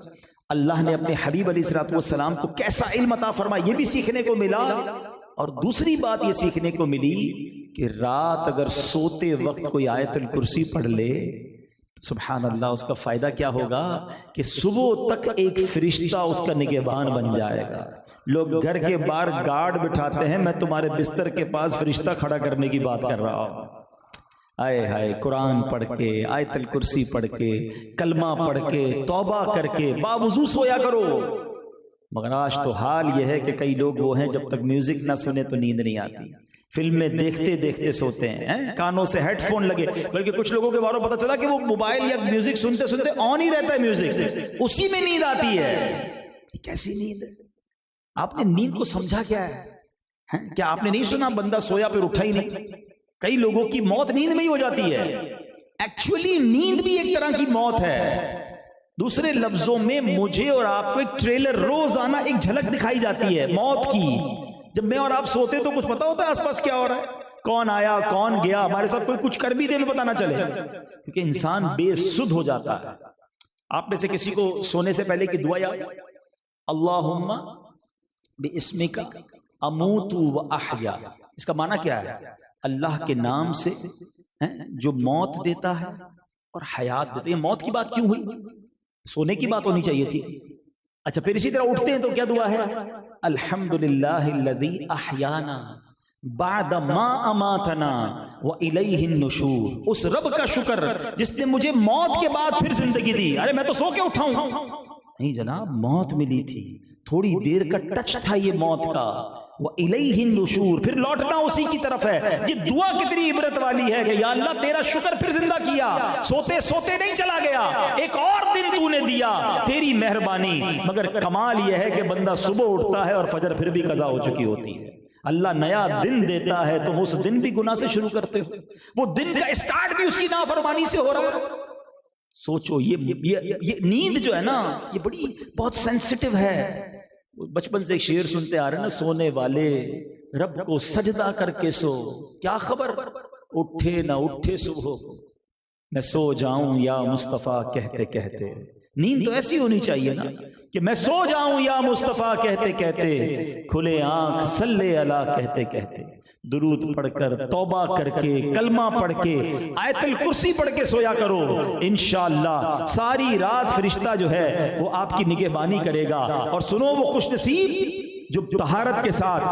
اللہ نے اپنے حبیب علیہ السلام کو کیسا علم عطا فرمایا یہ بھی سیکھنے کو ملا. اور دوسری بات یہ سیکھنے کو ملی کہ رات اگر سوتے وقت کوئی آیت الکرسی پڑھ لے سبحان اللہ، اس کا فائدہ کیا ہوگا کہ صبح تک ایک فرشتہ اس کا نگہبان بن جائے گا۔ لوگ گھر کے باہر گارڈ بٹھاتے ہیں، میں تمہارے بستر کے پاس فرشتہ کھڑا کرنے کی بات کر رہا ہوں۔ آئے ہائے، قرآن پڑھ کے، آیت الکرسی پڑھ کے، کلمہ پڑھ کے، توبہ کر کے باوضو سویا کرو۔ مگر آج تو حال یہ ہے کہ کئی لوگ وہ ہیں جب تک میوزک نہ سنے تو نیند نہیں آتی، فلمیں دیکھتے دیکھتے سوتے ہیں، کانوں سے ہیڈ فون لگے، بلکہ کچھ لوگوں کے بارے میں پتہ چلا کہ وہ موبائل یا میوزک سنتے سنتے آن ہی رہتا ہے میوزک، اسی میں نیند آتی ہے۔ کیسی نیند ہے؟ آپ نے نیند کو سمجھا کیا ہے؟ کیا آپ نے نہیں سنا بندہ سویا پھر اٹھا ہی نہیں؟ کئی لوگوں کی موت نیند میں ہی ہو جاتی ہے۔ ایکچولی نیند بھی ایک طرح کی موت ہے۔ دوسرے لفظوں میں مجھے اور آپ کو ایک ٹریلر روزانہ ایک جھلک دکھائی جاتی ہے موت کی۔ جب میں اور آپ سوتے تو کچھ پتا ہوتا ہے آس پاس کیا ہو رہا ہے، کون آیا کون گیا، ہمارے ساتھ کوئی کچھ کر بھی دے میں پتا نہ چلے، کیونکہ انسان بے سدھ ہو جاتا ہے۔ آپ میں سے کسی کو سونے سے پہلے کی دعا یاد؟ اللہم باسمک اموت و احیا، اس کا معنی کیا ہے؟ اللہ کے نام سے جو موت دیتا ہے اور حیات دیتا ہے۔ یہ موت کی بات کیوں ہوئی؟ سونے کی بات ہونی چاہیے تھی۔ اچھا، پھر اسی طرح اٹھتے ہیں تو کیا دعا ہے؟ الحمدللہ الذی احیانا بعد ما اماتنا والیہ النشور، اس رب کا شکر جس نے مجھے موت کے بعد پھر زندگی دی۔ ارے میں تو سو کے اٹھا ہوں، نہیں جناب، موت ملی تھی، تھوڑی دیر کا ٹچ تھا یہ موت کا۔ وَإِلَيْهِ النُّشُورُ، پھر لوٹنا اسی کی طرف ہے۔ یہ دعا کتنی عبرت والی ہے کہ یا اللہ تیرا شکر پھر زندہ کیا، سوتے سوتے نہیں چلا گیا، ایک اور دن تو نے دیا، تیری مہربانی۔ مگر کمال یہ ہے کہ بندہ صبح اٹھتا ہے اور فجر پھر بھی قضا ہو چکی ہوتی ہے۔ اللہ نیا دن دیتا ہے تو اس دن بھی گناہ سے شروع کرتے ہو، وہ دن کا اسٹارٹ بھی اس کی نافرمانی سے ہو رہا ہے۔ سوچو، یہ نیند جو ہے نا، یہ بڑی بہت سینسٹیو ہے۔ بچپن سے ایک شعر سنتے آ رہے ہیں نا، سونے والے رب کو سجدہ کر کے سو، کیا خبر اٹھے نہ اٹھے صبح کو، میں سو جاؤں یا مصطفیٰ کہتے کہتے۔ نیند تو ایسی ہونی چاہیے نا کہ میں سو جاؤں یا مصطفیٰ کہتے کہتے، کھلے آنکھ صلی اللہ کہتے کہتے، درود پڑھ کر، توبہ کر کے، کلمہ پڑھ کے، آیت الکرسی پڑھ کے سویا کرو۔ انشاءاللہ ساری رات فرشتہ جو ہے وہ آپ کی نگہبانی کرے گا۔ اور سنو، وہ خوش نصیب جو طہارت کے ساتھ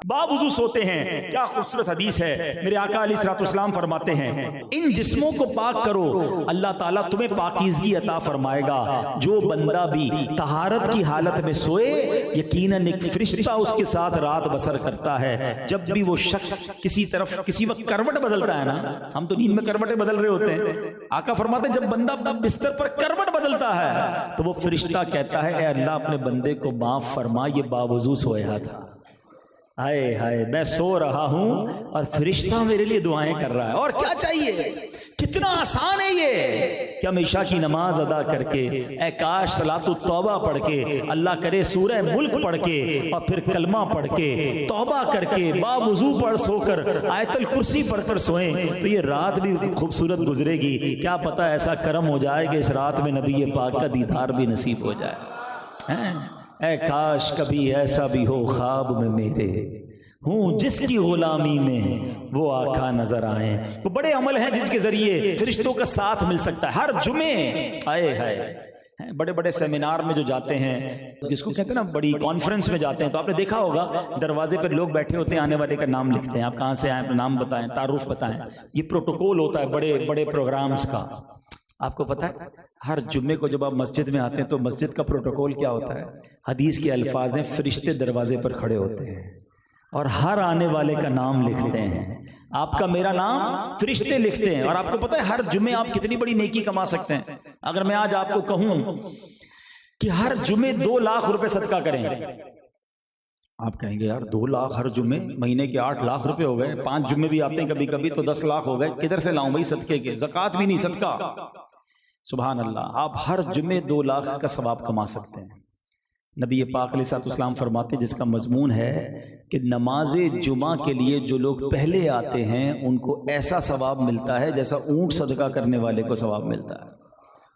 باوضو سوتے ہیں۔ کیا خوبصورت حدیث ہے، میرے آقا علیہ الصلوۃ والسلام فرماتے ہیں ان جسموں کو پاک کرو، اللہ تعالیٰ تمہیں پاکیزگی عطا فرمائے گا۔ جو بندہ بھی طہارت کی حالت میں سوئے، یقیناً ایک فرشتہ اس کے ساتھ رات بسر کرتا ہے۔ جب بھی وہ شخص کسی طرف کسی وقت کروٹ بدلتا ہے نا، ہم تو نیند میں کروٹیں بدل رہے ہوتے ہیں، آقا فرماتے ہیں جب بندہ بستر پر کروٹ بدلتا ہے تو وہ فرشتہ کہتا ہے اے اللہ اپنے بندے کو معاف فرما، یہ باوضو سویا تھا۔ ہائے ہائے، میں سو رہا ہوں اور فرشتہ میرے لیے دعائیں کر رہا ہے۔ اور کیا چاہیے؟ کتنا آسان ہے یہ کہ ہم عشاء کی نماز ادا کر کے، اے کاش صلاۃ التوبہ پڑھ کے، اللہ کرے سورہ ملک پڑھ کے، اور پھر کلمہ پڑھ کے، توبہ کر کے، باوضو پڑھ سو کر، آیت الکرسی پڑھ کر سوئیں تو یہ رات بھی خوبصورت گزرے گی۔ کیا پتہ ایسا کرم ہو جائے کہ اس رات میں نبی پاک کا دیدار بھی نصیب ہو جائے۔ اے کاش کبھی ایسا بھی ہو خواب میں میرے، ہوں جس کی غلامی میں وہ آقا نظر آئیں۔ وہ بڑے عمل ہیں جن کے ذریعے فرشتوں کا ساتھ مل سکتا ہے۔ ہر جمعے آئے ہے بڑے بڑے سیمینار میں جو جاتے ہیں، جس کو کہتے ہیں نا بڑی کانفرنس میں جاتے ہیں، تو آپ نے دیکھا ہوگا دروازے پر لوگ بیٹھے ہوتے ہیں، آنے والے کا نام لکھتے ہیں، آپ کہاں سے آئے، اپنا نام بتائیں، تعارف بتائیں۔ یہ پروٹوکول ہوتا ہے بڑے بڑے پروگرامز کا۔ آپ کو پتا ہے ہر جمعے کو جب آپ مسجد میں آتے ہیں تو مسجد کا پروٹوکول کیا ہوتا ہے؟ حدیث کے الفاظ ہیں، فرشتے دروازے پر کھڑے ہوتے ہیں اور ہر آنے والے کا نام لکھتے ہیں۔ آپ کا میرا نام فرشتے لکھتے ہیں۔ اور آپ کو پتا ہے ہر جمعے آپ کتنی بڑی نیکی کما سکتے ہیں؟ اگر میں آج آپ کو کہوں کہ ہر جمعے 2 لاکھ روپے صدقہ کریں، آپ کہیں گے یار 2 لاکھ ہر جمعے، مہینے کے 8 لاکھ روپے ہو گئے، 5 جمعے بھی آتے ہیں کبھی کبھی تو 10 لاکھ ہو گئے، کدھر سے لاؤں بھائی صدقے کے؟ زکوٰۃ بھی نہیں، صدقہ۔ سبحان اللہ، آپ ہر جمعے 2 لاکھ کا ثواب کما سکتے ہیں۔ نبی پاک علیہ الصلوۃ والسلام فرماتے، جس کا مضمون ہے کہ نماز جمعہ کے لیے جو لوگ پہلے آتے ہیں ان کو ایسا ثواب ملتا ہے جیسا اونٹ صدقہ کرنے والے کو ثواب ملتا ہے۔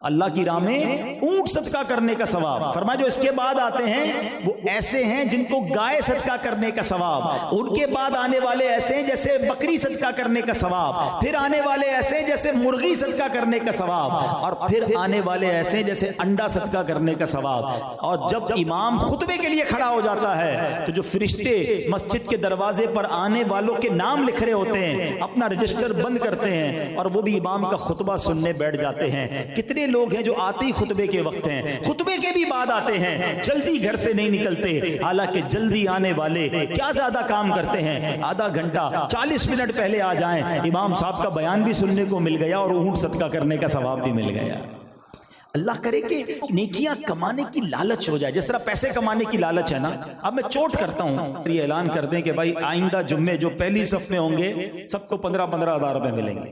اللہ کی راہ میں اونٹ صدقہ کرنے کا ثواب. فرمایا جو اس کے بعد آتے ہیں وہ ایسے ہیں جن کو گائے صدقہ کرنے کا ثواب, ان کے بعد آنے والے ایسے ہیں جیسے بکری صدقہ کرنے کا ثواب, پھر آنے والے ایسے جیسے مرغی صدقہ کرنے کا ثواب, اور پھر آنے والے ایسے جیسے انڈا صدقہ کرنے کا ثواب. اور جب امام خطبے کے لیے کھڑا ہو جاتا ہے تو جو فرشتے مسجد کے دروازے پر آنے والوں کے نام لکھ رہے ہوتے ہیں اپنا رجسٹر بند کرتے ہیں اور وہ بھی امام کا خطبہ سننے بیٹھ جاتے ہیں. کتنے لوگ ہیں جو آتے ہی خطبے کے وقت ہیں, خطبے کے بھی بعد آتے ہیں, جلدی گھر سے نہیں نکلتے, حالانکہ جلدی آنے والے کیا زیادہ کام کرتے ہیں, آدھا گھنٹہ 40 منٹ پہلے آ جائیں, امام صاحب کا بیان بھی سننے کو مل گیا اور اونٹ صدقہ کرنے کا ثواب بھی مل گیا. اللہ کرے کہ نیکیاں کمانے کی لالچ ہو جائے, جس طرح پیسے کمانے کی لالچ ہے نا. اب میں چوٹ کرتا ہوں, یہ اعلان کر دیں کہ بھائی آئندہ جمعے جو پہلی صف میں ہوں گے سب کو 15-15 ہزار روپے ملیں گے,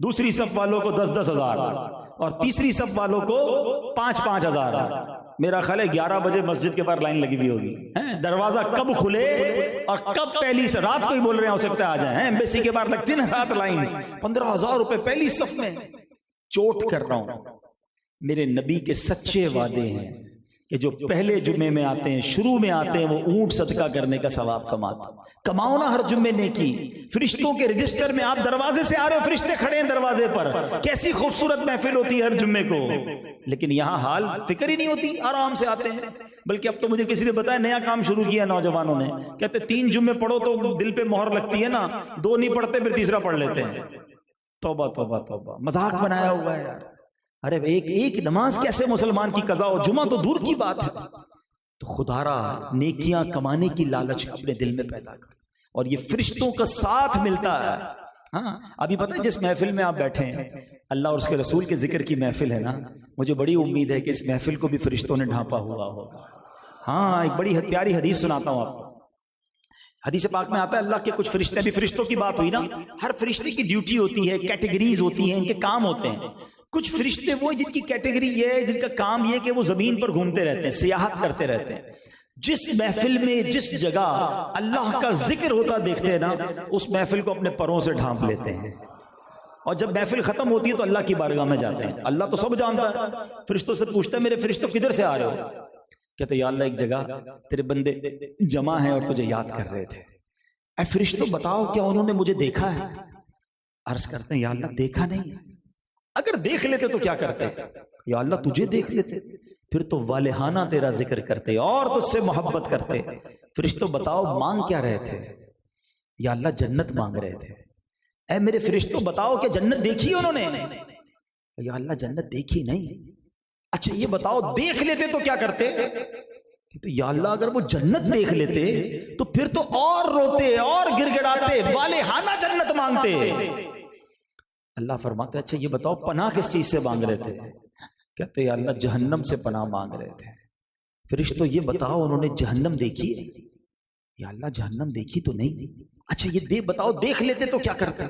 دوسری صف والوں کو 10-10 ہزار, اور تیسری صف والوں کو 5-5 ہزار. میرا خیال ہے 11 بجے مسجد کے باہر لائن لگی ہوئی ہوگی, دروازہ کب کھلے اور کب پہلی سے رات کو ہی بول رہے ہیں ہو سکتا ہے آ جائیں, ایمبیسی کے باہر لگتی نا رات لائن, 15,000 روپے پہلی صف میں. چوٹ کر رہا ہوں, میرے نبی کے سچے وعدے ہیں کہ جو پہلے جمعے میں آتے ہیں, شروع میں آتے ہیں, وہ اونٹ صدقہ کرنے کا ثواب کماتے. کماؤ نا ہر جمعے نیکی. فرشتوں کے رجسٹر میں آپ دروازے سے آ رہے ہو, فرشتے کھڑے ہیں دروازے پر, کیسی خوبصورت محفل ہوتی ہے ہر جمعے کو. لیکن یہاں حال فکر ہی نہیں ہوتی, آرام سے آتے ہیں. بلکہ اب تو مجھے کسی نے بتایا نیا کام شروع کیا نوجوانوں نے, کہتے 3 جمعے پڑھو تو دل پہ مہر لگتی ہے نا, 2 نہیں پڑھتے پھر تیسرا پڑھ لیتے ہیں. توبہ توبہ توبہ, مذاق بنایا ہوا ہے یار. ارے ایک نماز کیسے مسلمان کی قضا ہو, جمعہ تو دور کی بات ہے. تو خدا را نیکیاں کمانے کی لالچ اپنے دل میں پیدا کر, اور یہ فرشتوں کا ساتھ ملتا ہے. ہاں ابھی پتہ ہے جس محفل میں آپ بیٹھے ہیں اللہ اور اس کے رسول کے ذکر کی محفل ہے نا, مجھے بڑی امید ہے کہ اس محفل کو بھی فرشتوں نے ڈھانپا ہوا ہوگا. ہاں ایک بڑی پیاری حدیث سناتا ہوں آپ کو. حدیث پاک میں آتا ہے اللہ کے کچھ فرشتے, ابھی فرشتوں کی بات ہوئی نا, ہر فرشتے کی ڈیوٹی ہوتی ہے, کیٹیگریز ہوتی ہیں, ان کے کام ہوتے ہیں. کچھ فرشتے وہ جن کی کیٹیگری یہ ہے, جن کا کام یہ کہ وہ زمین پر گھومتے رہتے ہیں, سیاحت کرتے رہتے ہیں. جس محفل میں جس جگہ اللہ کا ذکر ہوتا دیکھتے ہیں نا, اس محفل کو اپنے پروں سے ڈھانپ لیتے ہیں, اور جب محفل ختم ہوتی ہے تو اللہ کی بارگاہ میں جاتے ہیں. اللہ تو سب جانتا ہے, فرشتوں سے پوچھتا ہے میرے فرشتوں کدھر سے آ رہے ہو؟ کہتے یا اللہ ایک جگہ تیرے بندے جمع ہیں اور تجھے یاد کر رہے تھے. اے فرشتوں بتاؤ کیا انہوں نے مجھے دیکھا ہے؟ عرض کرتے ہیں یا اللہ دیکھا نہیں, اگر دیکھ لیتے تو کیا کرتے؟ یا اللہ تجھے دیکھ لیتے پھر تو والہانہ تیرا ذکر کرتے اور تجھ سے محبت کرتے. فرشتوں بتاؤ مانگ کیا رہے تھے؟ یا اللہ جنت مانگ رہے تھے. اے میرے فرشتوں بتاؤ کہ جنت دیکھی انہوں نے؟ یا اللہ جنت دیکھی نہیں. اچھا یہ بتاؤ دیکھ لیتے تو کیا کرتے؟ تو یا اللہ اگر وہ جنت دیکھ لیتے تو پھر تو اور روتے اور گر گڑاتے, والہانہ جنت مانگتے. اللہ فرماتا ہے اچھا یہ بتاؤ پناہ کس چیز سے مانگ رہے تھے؟ کہتے یا اللہ جہنم سے پناہ مانگ رہے تھے. فرشتوں یہ بتاؤ انہوں نے جہنم دیکھی ہے؟ یا اللہ جہنم دیکھی تو نہیں. اچھا یہ بتاؤ دیکھ لیتے تو کیا کرتے؟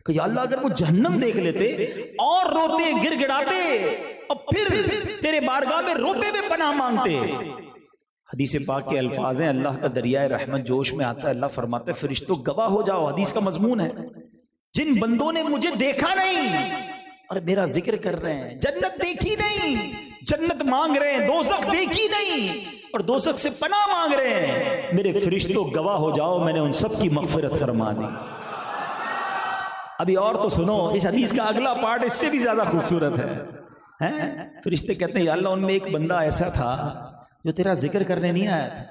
کہ یا اللہ اگر وہ جہنم دیکھ لیتے اور روتے گر گڑاتے اور پھر تیرے بارگاہ میں روتے ہوئے پناہ مانگتے. حدیث پاک کے الفاظ ہیں, اللہ کا دریائے رحمت جوش میں آتا ہے. اللہ فرماتا ہے فرشتوں گواہ ہو جاؤ, حدیث کا مضمون ہے, جن بندوں نے مجھے دیکھا نہیں اور میرا ذکر کر رہے ہیں, جنت دیکھی نہیں جنت مانگ رہے ہیں, دوزخ دیکھی نہیں اور دوزخ سے پناہ مانگ رہے ہیں, میرے فرشتوں گواہ ہو جاؤ میں نے ان سب کی مغفرت فرما دی. ابھی اور تو سنو, اس حدیث کا اگلا پارٹ اس سے بھی زیادہ خوبصورت ہے. فرشتے کہتے ہیں یا اللہ ان میں ایک بندہ ایسا تھا جو تیرا ذکر کرنے نہیں آیا تھا,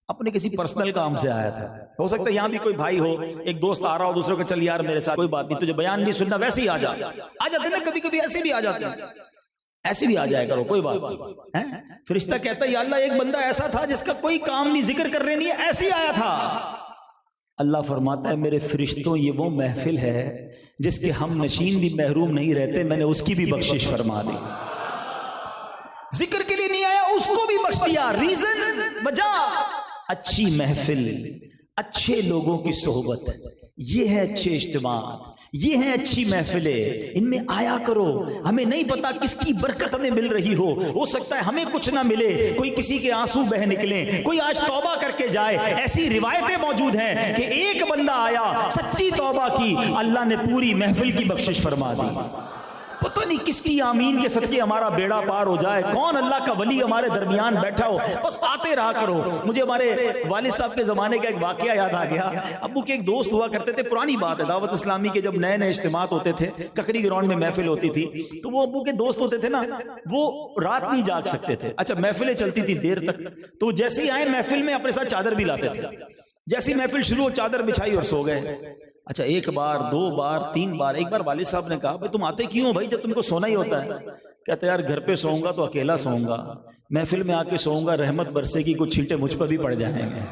اپنے کسی پرسنل کام سے آیا تھا. ہو سکتا ہے یہاں بھی کوئی بھائی ہو, ایک دوست آ رہا ہو دوسرے کو چل یار میرے ساتھ کوئی بات نہیں, تجھے بیان نہیں سننا, ویسے ہی آ جاتے نا, کبھی کبھی ایسے بھی آ جاتے ہیں, ایسے بھی آ جائے کرو کوئی بات نہیں. فرشتہ کہتا ہے یا اللہ ایک بندہ ایسا تھا جس کا کوئی کام نہیں, ذکر کر رہے نہیں, ایسے ہی آیا تھا. اللہ فرماتا ہے میرے فرشتوں یہ وہ محفل ہے جس کے ہم نشین بھی محروم نہیں رہتے, میں نے اس کی بھی بخشش فرما دی. ذکر کے لیے نہیں آیا اس کو بھی بخش دیا. ریزن وجہ اچھی محفل, اچھے لوگوں کی صحبت, یہ ہے اچھے اجتماعات, یہ ہیں اچھی محفلیں, ان میں آیا کرو. ہمیں نہیں پتا کس کی برکت ہمیں مل رہی ہو سکتا ہے ہمیں کچھ نہ ملے, کوئی کسی کے آنسو بہ نکلیں, کوئی آج توبہ کر کے جائے. ایسی روایتیں موجود ہیں کہ ایک بندہ آیا سچی توبہ کی, اللہ نے پوری محفل کی بخشش فرما دی. پتہ نہیں کس کی آمین کے صدقے ہمارا بیڑا پار ہو جائے، کون اللہ کا ولی ہمارے درمیان بیٹھا ہو، بس آتے رہا کرو۔ مجھے ہمارے والد صاحب کے زمانے کا ایک واقعہ یاد آ گیا۔ ابو کے ایک دوست ہوا کرتے تھے، پرانی بات ہے، دعوت اسلامی کے جب نئے نئے اجتماعات ہوتے تھے، ککری گراؤنڈ میں محفل ہوتی تھی، تو وہ ابو کے دوست ہوتے تھے نا، وہ رات نہیں جاگ سکتے تھے۔ اچھا محفلیں چلتی تھی دیر تک، تو جیسے ہی آئے محفل میں اپنے ساتھ چادر بھی لاتے تھے، جیسی محفل شروع ہو چادر بچھائی اور سو گئے۔ اچھا ایک بار، دو بار، تین بار، ایک بار والد صاحب نے کہا بھائی تم آتے کیوں بھائی جب تم کو سونا ہی ہوتا ہے؟ کہتے یار گھر پہ سوؤں گا تو اکیلا سوؤں گا، محفل میں آ کے سوؤں گا رحمت برسے کی، کچھ چھینٹے مجھ پر بھی پڑ جائیں گے۔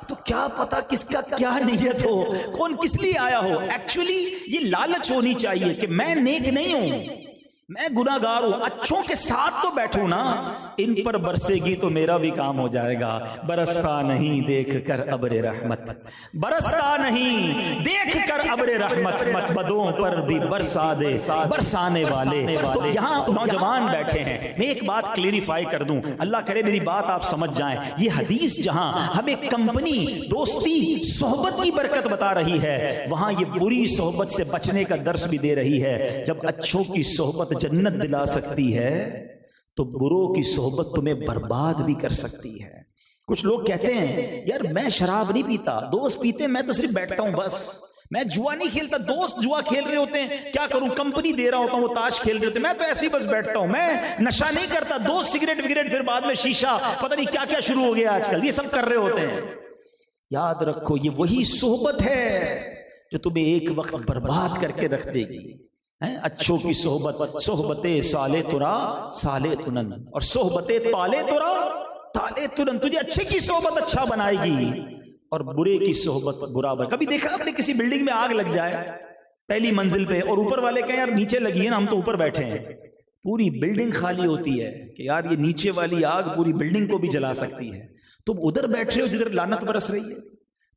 تو کیا پتا کس کا کیا نیت ہو، کون کس لیے آیا ہو۔ ایکچولی یہ لالچ ہونی چاہیے کہ میں نیک نہیں ہوں، میں گناہگار ہوں، اچھوں کے ساتھ تو بیٹھوں نا، ان پر برسے گی تو میرا بھی کام ہو جائے گا۔ برستا نہیں دیکھ کر ابر رحمت، برستا نہیں دیکھ کر ابر رحمت، مت بدوں پر بھی برسا دے برسانے والے۔ تو یہاں نوجوان بیٹھے ہیں، میں ایک بات کلیریفائی کر دوں، اللہ کرے میری بات آپ سمجھ جائیں۔ یہ حدیث جہاں ہمیں کمپنی، دوستی، صحبت کی برکت بتا رہی ہے، وہاں یہ بری صحبت سے بچنے کا درس بھی دے رہی ہے۔ جب اچھوں کی صحبت جنت دلا سکتی ہے تو بروں کی صحبت تمہیں برباد بھی کر سکتی ہے۔ کچھ لوگ کہتے ہیں یار میں شراب نہیں پیتا، دوست پیتے، میں تو صرف بیٹھتا ہوں بس، میں جوا نہیں کھیلتا، دوست جوا کھیل رہے ہوتے ہیں، کیا کروں، کمپنی دے رہا ہوتا ہوں، وہ تاش کھیل رہے ہوتے ہیں، میں تو ایسے ہی بس بیٹھتا ہوں، میں نشہ نہیں کرتا، دوست سگریٹ وگریٹ، پھر بعد میں شیشہ، پتہ نہیں کیا کیا شروع ہو گیا آج کل، یہ سب کر رہے ہوتے ہیں۔ یاد رکھو یہ وہی صحبت ہے جو تمہیں ایک وقت برباد کر کے رکھ دے گی۔ اچھوں کی صحبت، صحبت سالے ترا سالے تنن، اور صحبت تالے ترا تالے تنن، تجھے اچھے کی صحبت اچھا بنائے گی اور برے کی صحبت برا بن۔ کبھی دیکھا آپ نے کسی بلڈنگ میں آگ لگ جائے پہلی منزل پہ اور اوپر والے کہیں یار نیچے لگی ہے نا، ہم تو اوپر بیٹھے ہیں، پوری بلڈنگ خالی ہوتی ہے کہ یار یہ نیچے والی آگ پوری بلڈنگ کو بھی جلا سکتی ہے، تم ادھر بیٹھ رہے ہو جدھر لعنت برس رہی ہے،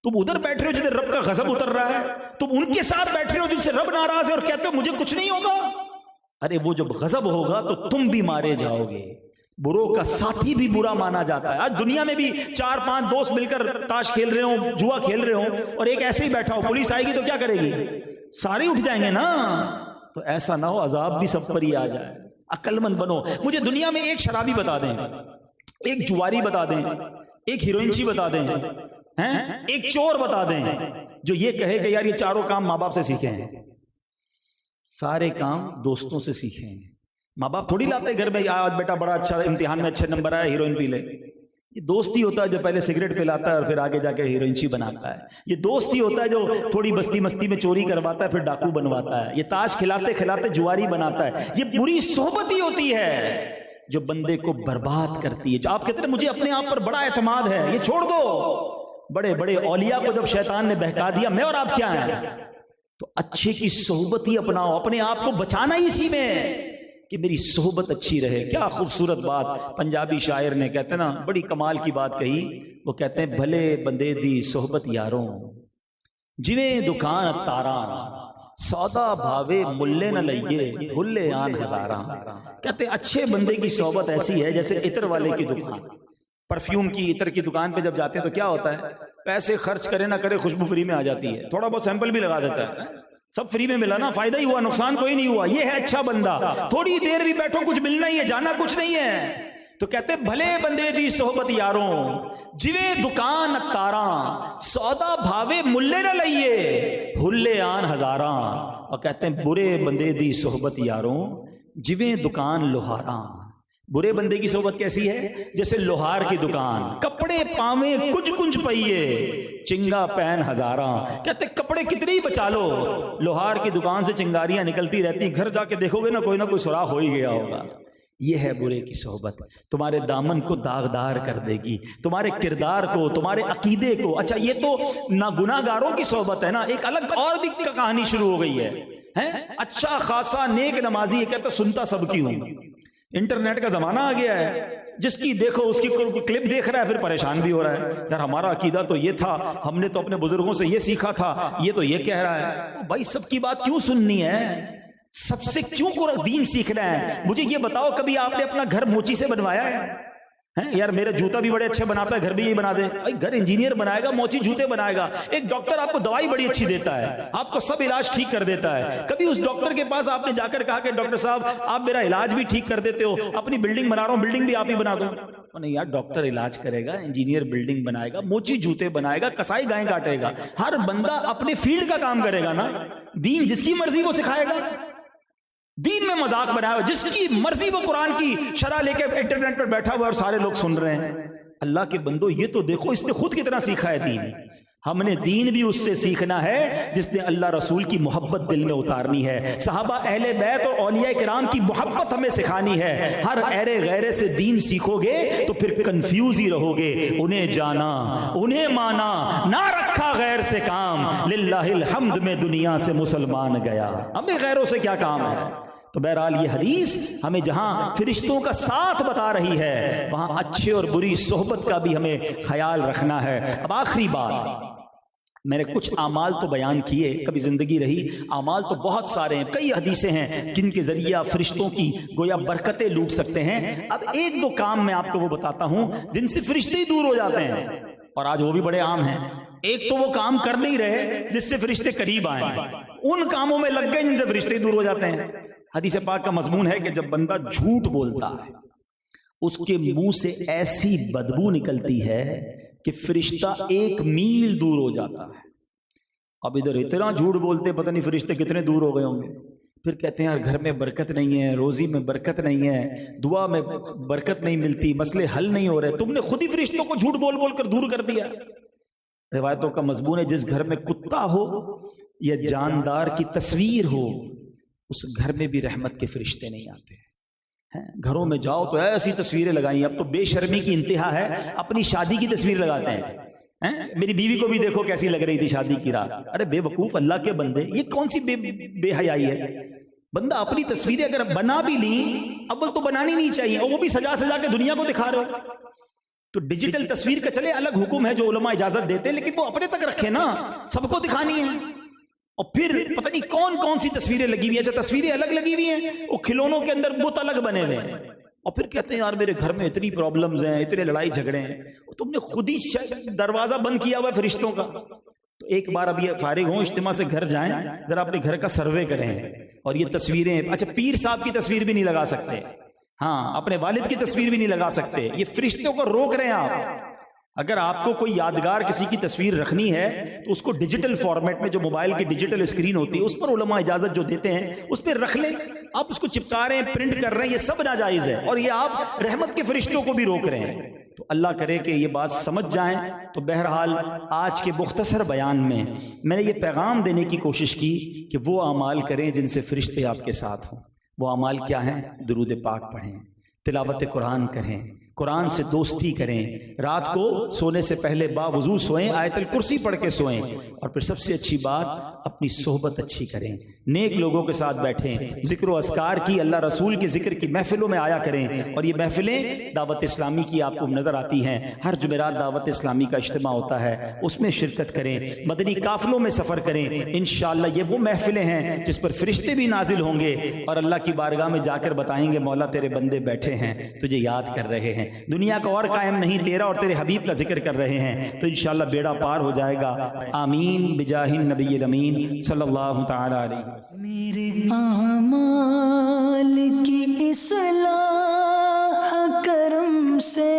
تم ادھر بیٹھ رہے ہو جدھر رب کا غضب اتر رہا ہے، تم ان کے ساتھ بیٹھ رہے ہو جن سے رب ناراض ہے اور کہتے ہو مجھے کچھ نہیں ہوگا۔ ارے وہ جب غضب ہوگا تو تم بھی مارے جاؤ گے۔ بروں کا ساتھی بھی برا مانا جاتا ہے۔ آج دنیا میں بھی 4-5 دوست مل کر تاش کھیل رہے ہوں، جوا کھیل رہے ہوں، اور ایک ایسے ہی بیٹھا ہو، پولیس آئے گی تو کیا کرے گی؟ سارے اٹھ جائیں گے نا۔ تو ایسا نہ ہو عذاب بھی سب پر ہی آ جائے۔ عقل مند بنو۔ مجھے دنیا میں ایک شرابی بتا دیں، ایک جواری بتا دیں، ایک ہیروئنچی بتا دیں، ایک چور بتا دیں جو یہ کہے کہ یار یہ چاروں کام ماں باپ سے سیکھے ہیں، سارے کام دوستوں سے سیکھے ہیں۔ ماں باپ تھوڑی لاتے گھر میں آج بیٹا بڑا اچھا امتحان میں اچھے نمبر آیا ہیروئن پی لے۔ یہ دوست ہی ہوتا ہے جو پہلے سگریٹ پلاتا ہے اور پھر آگے جا کے ہیروئنچی بناتا ہے۔ یہ دوست ہی ہوتا ہے جو تھوڑی بستی مستی میں چوری کرواتا ہے پھر ڈاکو بنواتا ہے۔ یہ تاش کھلاتے کھلاتے جواری بناتا ہے۔ یہ بری صحبت ہی ہوتی ہے جو بندے کو برباد کرتی ہے۔ جو آپ کہتے ہیں مجھے اپنے آپ پر بڑا اعتماد ہے، یہ چھوڑ دو۔ بڑے بڑے اولیاء کو جب شیطان نے بہکا دیا، میں اور آپ کیا ہیں؟ تو اچھے کی صحبت ہی اپناؤ، اپنے آپ کو بچانا ہی اسی میں کہ میری صحبت اچھی رہے۔ کیا خوبصورت بات پنجابی شاعر نے کہتے ہیں نا، بڑی کمال کی بات کہی۔ وہ کہتے ہیں بھلے بندے دی صحبت یاروں جویں دکان تاراں، سودا بھاوے ملے نہ لئیے بھلے آن ہزاراں۔ کہتے ہیں اچھے بندے کی صحبت ایسی ہے جیسے عطر والے کی دکان، پرفیوم کی عطر کی دکان پہ جب جاتے ہیں تو کیا ہوتا ہے، پیسے خرچ کرے نہ کرے خوشبو فری میں آ جاتی ہے، تھوڑا بہت سیمپل بھی لگا دیتا ہے، سب فری میں ملا نا، فائدہ ہی ہوا، نقصان کوئی نہیں ہوا۔ یہ ہے اچھا بندہ، تھوڑی دیر بھی بیٹھو کچھ ملنا ہی ہے، جانا کچھ نہیں ہے۔ تو کہتے ہیں بھلے بندے دی صحبت یاروں جویں دکان تاراں، سودا بھاوے ملے نہ لئیے ہلے آن ہزاراں۔ اور کہتے ہیں برے بندے دی صحبت یاروں جویں دکان لوہاراں۔ برے بندے کی صحبت کیسی ہے؟ جیسے لوہار کی دکان، کپڑے پاویں کچھ کچھ پئیے چنگا پین ہزاراں۔ کہتے کپڑے کتنے ہی بچا لو، لوہار کی دکان سے چنگاریاں نکلتی رہتی، گھر جا کے دیکھو گے نا کوئی سوراخ ہو ہی گیا ہوگا۔ یہ ہے برے کی صحبت، تمہارے دامن کو داغدار کر دے گی، تمہارے کردار کو، تمہارے عقیدے کو۔ اچھا یہ تو نہ گناہ گاروں کی صحبت ہے نا، ایک الگ اور بھی کہانی شروع ہو گئی ہے۔ اچھا خاصا نیک نمازی یہ کہتا سنتا سب کی ہوں۔ انٹرنیٹ کا زمانہ آ گیا ہے، جس کی دیکھو اس کی کلپ دیکھ رہا ہے پھر پریشان بھی ہو رہا ہے، یار ہمارا عقیدہ تو یہ تھا، ہم نے تو اپنے بزرگوں سے یہ سیکھا تھا، یہ تو یہ کہہ رہا ہے۔ بھائی سب کی بات کیوں سننی ہے؟ سب سے کیوں دین سیکھنا ہے؟ مجھے یہ بتاؤ کبھی آپ نے اپنا گھر موچی سے بنوایا ہے؟ ہیں یار میرا جوتا بھی بڑے اچھے بناتا ہے، گھر بھی یہی بنا دے. بھائی گھر انجینئر بنائے گا، موچی جوتے بنائے گا. ایک ڈاکٹر آپ کو دوائی بڑی اچھی دیتا ہے، آپ کو سب علاج ٹھیک کر دیتا ہے. کبھی اس ڈاکٹر کے پاس آپ نے جا کر کہا کہ ڈاکٹر صاحب آپ میرا علاج بھی ٹھیک کر دیتے ہو، اپنی بلڈنگ بنا رہا ہوں بلڈنگ بھی آپ ہی بنا دو؟ نہیں یار، ڈاکٹر علاج کرے گا، انجینئر بلڈنگ بنائے گا، موچی جوتے بنائے گا، کسائی گائیں کاٹے گا. ہر بندہ اپنے فیلڈ کا کام کرے گا نا. دین جس کی مرضی وہ سکھائے گا. دین میں مذاق بنایا ہوا، جس کی مرضی وہ قرآن کی شرح لے کے انٹرنیٹ پر بیٹھا ہوا اور سارے لوگ سن رہے ہیں. اللہ کے بندو یہ تو دیکھو اس نے خود کتنا سیکھا ہے دین. ہم نے دین بھی اس سے سیکھنا ہے جس نے اللہ رسول کی محبت دل میں اتارنی ہے. صحابہ اہل بیت اور اولیاء کرام کی محبت ہمیں سکھانی ہے. ہر ایرے غیرے سے دین سیکھو گے تو پھر کنفیوز ہی رہو گے. انہیں جانا، انہیں مانا، نہ رکھا غیر سے کام، للہ الحمد میں دنیا سے مسلمان گیا. ہمیں غیروں سے کیا کام ہے؟ تو بہرحال یہ حدیث ہمیں جہاں فرشتوں کا ساتھ بتا رہی ہے وہاں اچھے اور بری صحبت کا بھی ہمیں خیال رکھنا ہے. اب آخری بات، میں نے کچھ اعمال تو بیان کیے، کبھی زندگی رہی اعمال تو بہت سارے ہیں، کئی حدیثیں ہیں جن کے ذریعہ فرشتوں کی گویا برکتیں لوٹ سکتے ہیں. اب ایک دو کام میں آپ کو وہ بتاتا ہوں جن سے فرشتے ہی دور ہو جاتے ہیں، اور آج وہ بھی بڑے عام ہیں. ایک تو وہ کام کر نہیں رہے جس سے فرشتے قریب آئیں، ان کاموں میں لگ گئے جن سے فرشتے دور ہو جاتے ہیں. حدیث پاک کا مضمون ہے کہ جب بندہ جھوٹ بولتا ہے اس کے منہ سے ایسی بدبو نکلتی ہے کہ فرشتہ 1 میل دور ہو جاتا ہے. اب ادھر اتنا جھوٹ بولتے پتہ نہیں فرشتے کتنے دور ہو گئے ہوں گے. پھر کہتے ہیں یار گھر میں برکت نہیں ہے، روزی میں برکت نہیں ہے، دعا میں برکت نہیں ملتی، مسئلے حل نہیں ہو رہے. تم نے خود ہی فرشتوں کو جھوٹ بول بول کر دور کر دیا. روایتوں کا مضمون ہے جس گھر میں کتا ہو یا جاندار کی تصویر ہو اس گھر میں بھی رحمت کے فرشتے نہیں آتے. گھروں میں جاؤ تو ایسی تصویریں لگائیں. اب تو بے شرمی کی انتہا ہے، اپنی شادی کی تصویر لگاتے ہیں. میری بیوی کو بھی دیکھو کیسی لگ رہی تھی شادی کی رات. ارے بے وقوف اللہ کے بندے، یہ کون سی بے حیائی ہے؟ بندہ اپنی تصویریں اگر بنا بھی لی، اول تو بنانی نہیں چاہیے، اور وہ بھی سجا سجا کے دنیا کو دکھا رہے ہو. تو ڈیجیٹل تصویر کا چلے الگ حکم ہے جو علماء اجازت دیتے ہیں، لیکن وہ اپنے تک رکھے نا، سب کو دکھانی ہے. اور پھر پتہ نہیں کون کون سی تصویریں لگی ہوئی ہیں. اچھا تصویریں الگ لگی ہوئی ہیں، وہ کھلونوں کے اندر بت الگ بنے ہوئے ہیں، اور پھر کہتے ہیں یار میرے گھر میں اتنی پرابلمز ہیں، اتنے لڑائی جھگڑے ہیں. تم نے خود ہی دروازہ بند کیا ہوا ہے فرشتوں کا. تو ایک بار اب یہ فارغ ہوں اجتماع سے گھر جائیں، ذرا اپنے گھر کا سروے کریں. اور یہ تصویریں، اچھا پیر صاحب کی تصویر بھی نہیں لگا سکتے، ہاں اپنے والد کی تصویر بھی نہیں لگا سکتے. یہ فرشتوں کو روک رہے ہیں آپ. اگر آپ کو کوئی یادگار کسی کی تصویر رکھنی ہے تو اس کو ڈیجیٹل فارمیٹ میں، جو موبائل کی ڈیجیٹل اسکرین ہوتی ہے اس پر علماء اجازت جو دیتے ہیں اس پہ رکھ لیں. آپ اس کو چپکا رہے ہیں، پرنٹ کر رہے ہیں، یہ سب ناجائز ہے، اور یہ آپ رحمت کے فرشتوں کو بھی روک رہے ہیں. تو اللہ کرے کہ یہ بات سمجھ جائیں. تو بہرحال آج کے مختصر بیان میں نے یہ پیغام دینے کی کوشش کی کہ وہ اعمال کریں جن سے فرشتے آپ کے ساتھ ہوں. وہ اعمال کیا ہیں؟ درود پاک پڑھیں، تلاوت قرآن کریں، قرآن سے دوستی کریں، رات کو سونے سے پہلے باوضو سوئیں، آیت الکرسی پڑھ کے سوئیں، اور پھر سب سے اچھی بات اپنی صحبت اچھی کریں، نیک لوگوں کے ساتھ بیٹھیں، ذکر و اذکار کی، اللہ رسول کے ذکر کی محفلوں میں آیا کریں. اور یہ محفلیں دعوت اسلامی کی آپ کو نظر آتی ہیں، ہر جمعرات دعوت اسلامی کا اجتماع ہوتا ہے، اس میں شرکت کریں، مدنی قافلوں میں سفر کریں. انشاءاللہ یہ وہ محفلیں ہیں جس پر فرشتے بھی نازل ہوں گے اور اللہ کی بارگاہ میں جا کر بتائیں گے مولا تیرے بندے بیٹھے ہیں، تجھے یاد کر رہے ہیں، دنیا کا اور قائم نہیں، تیرا اور تیرے حبیب کا ذکر کر رہے ہیں. تو انشاءاللہ بیڑا پار ہو جائے گا. آمین بجاہ النبی الامین صلی اللہ تعالی علیہ وسلم. میرے اعمال کی اصلاح کرم سے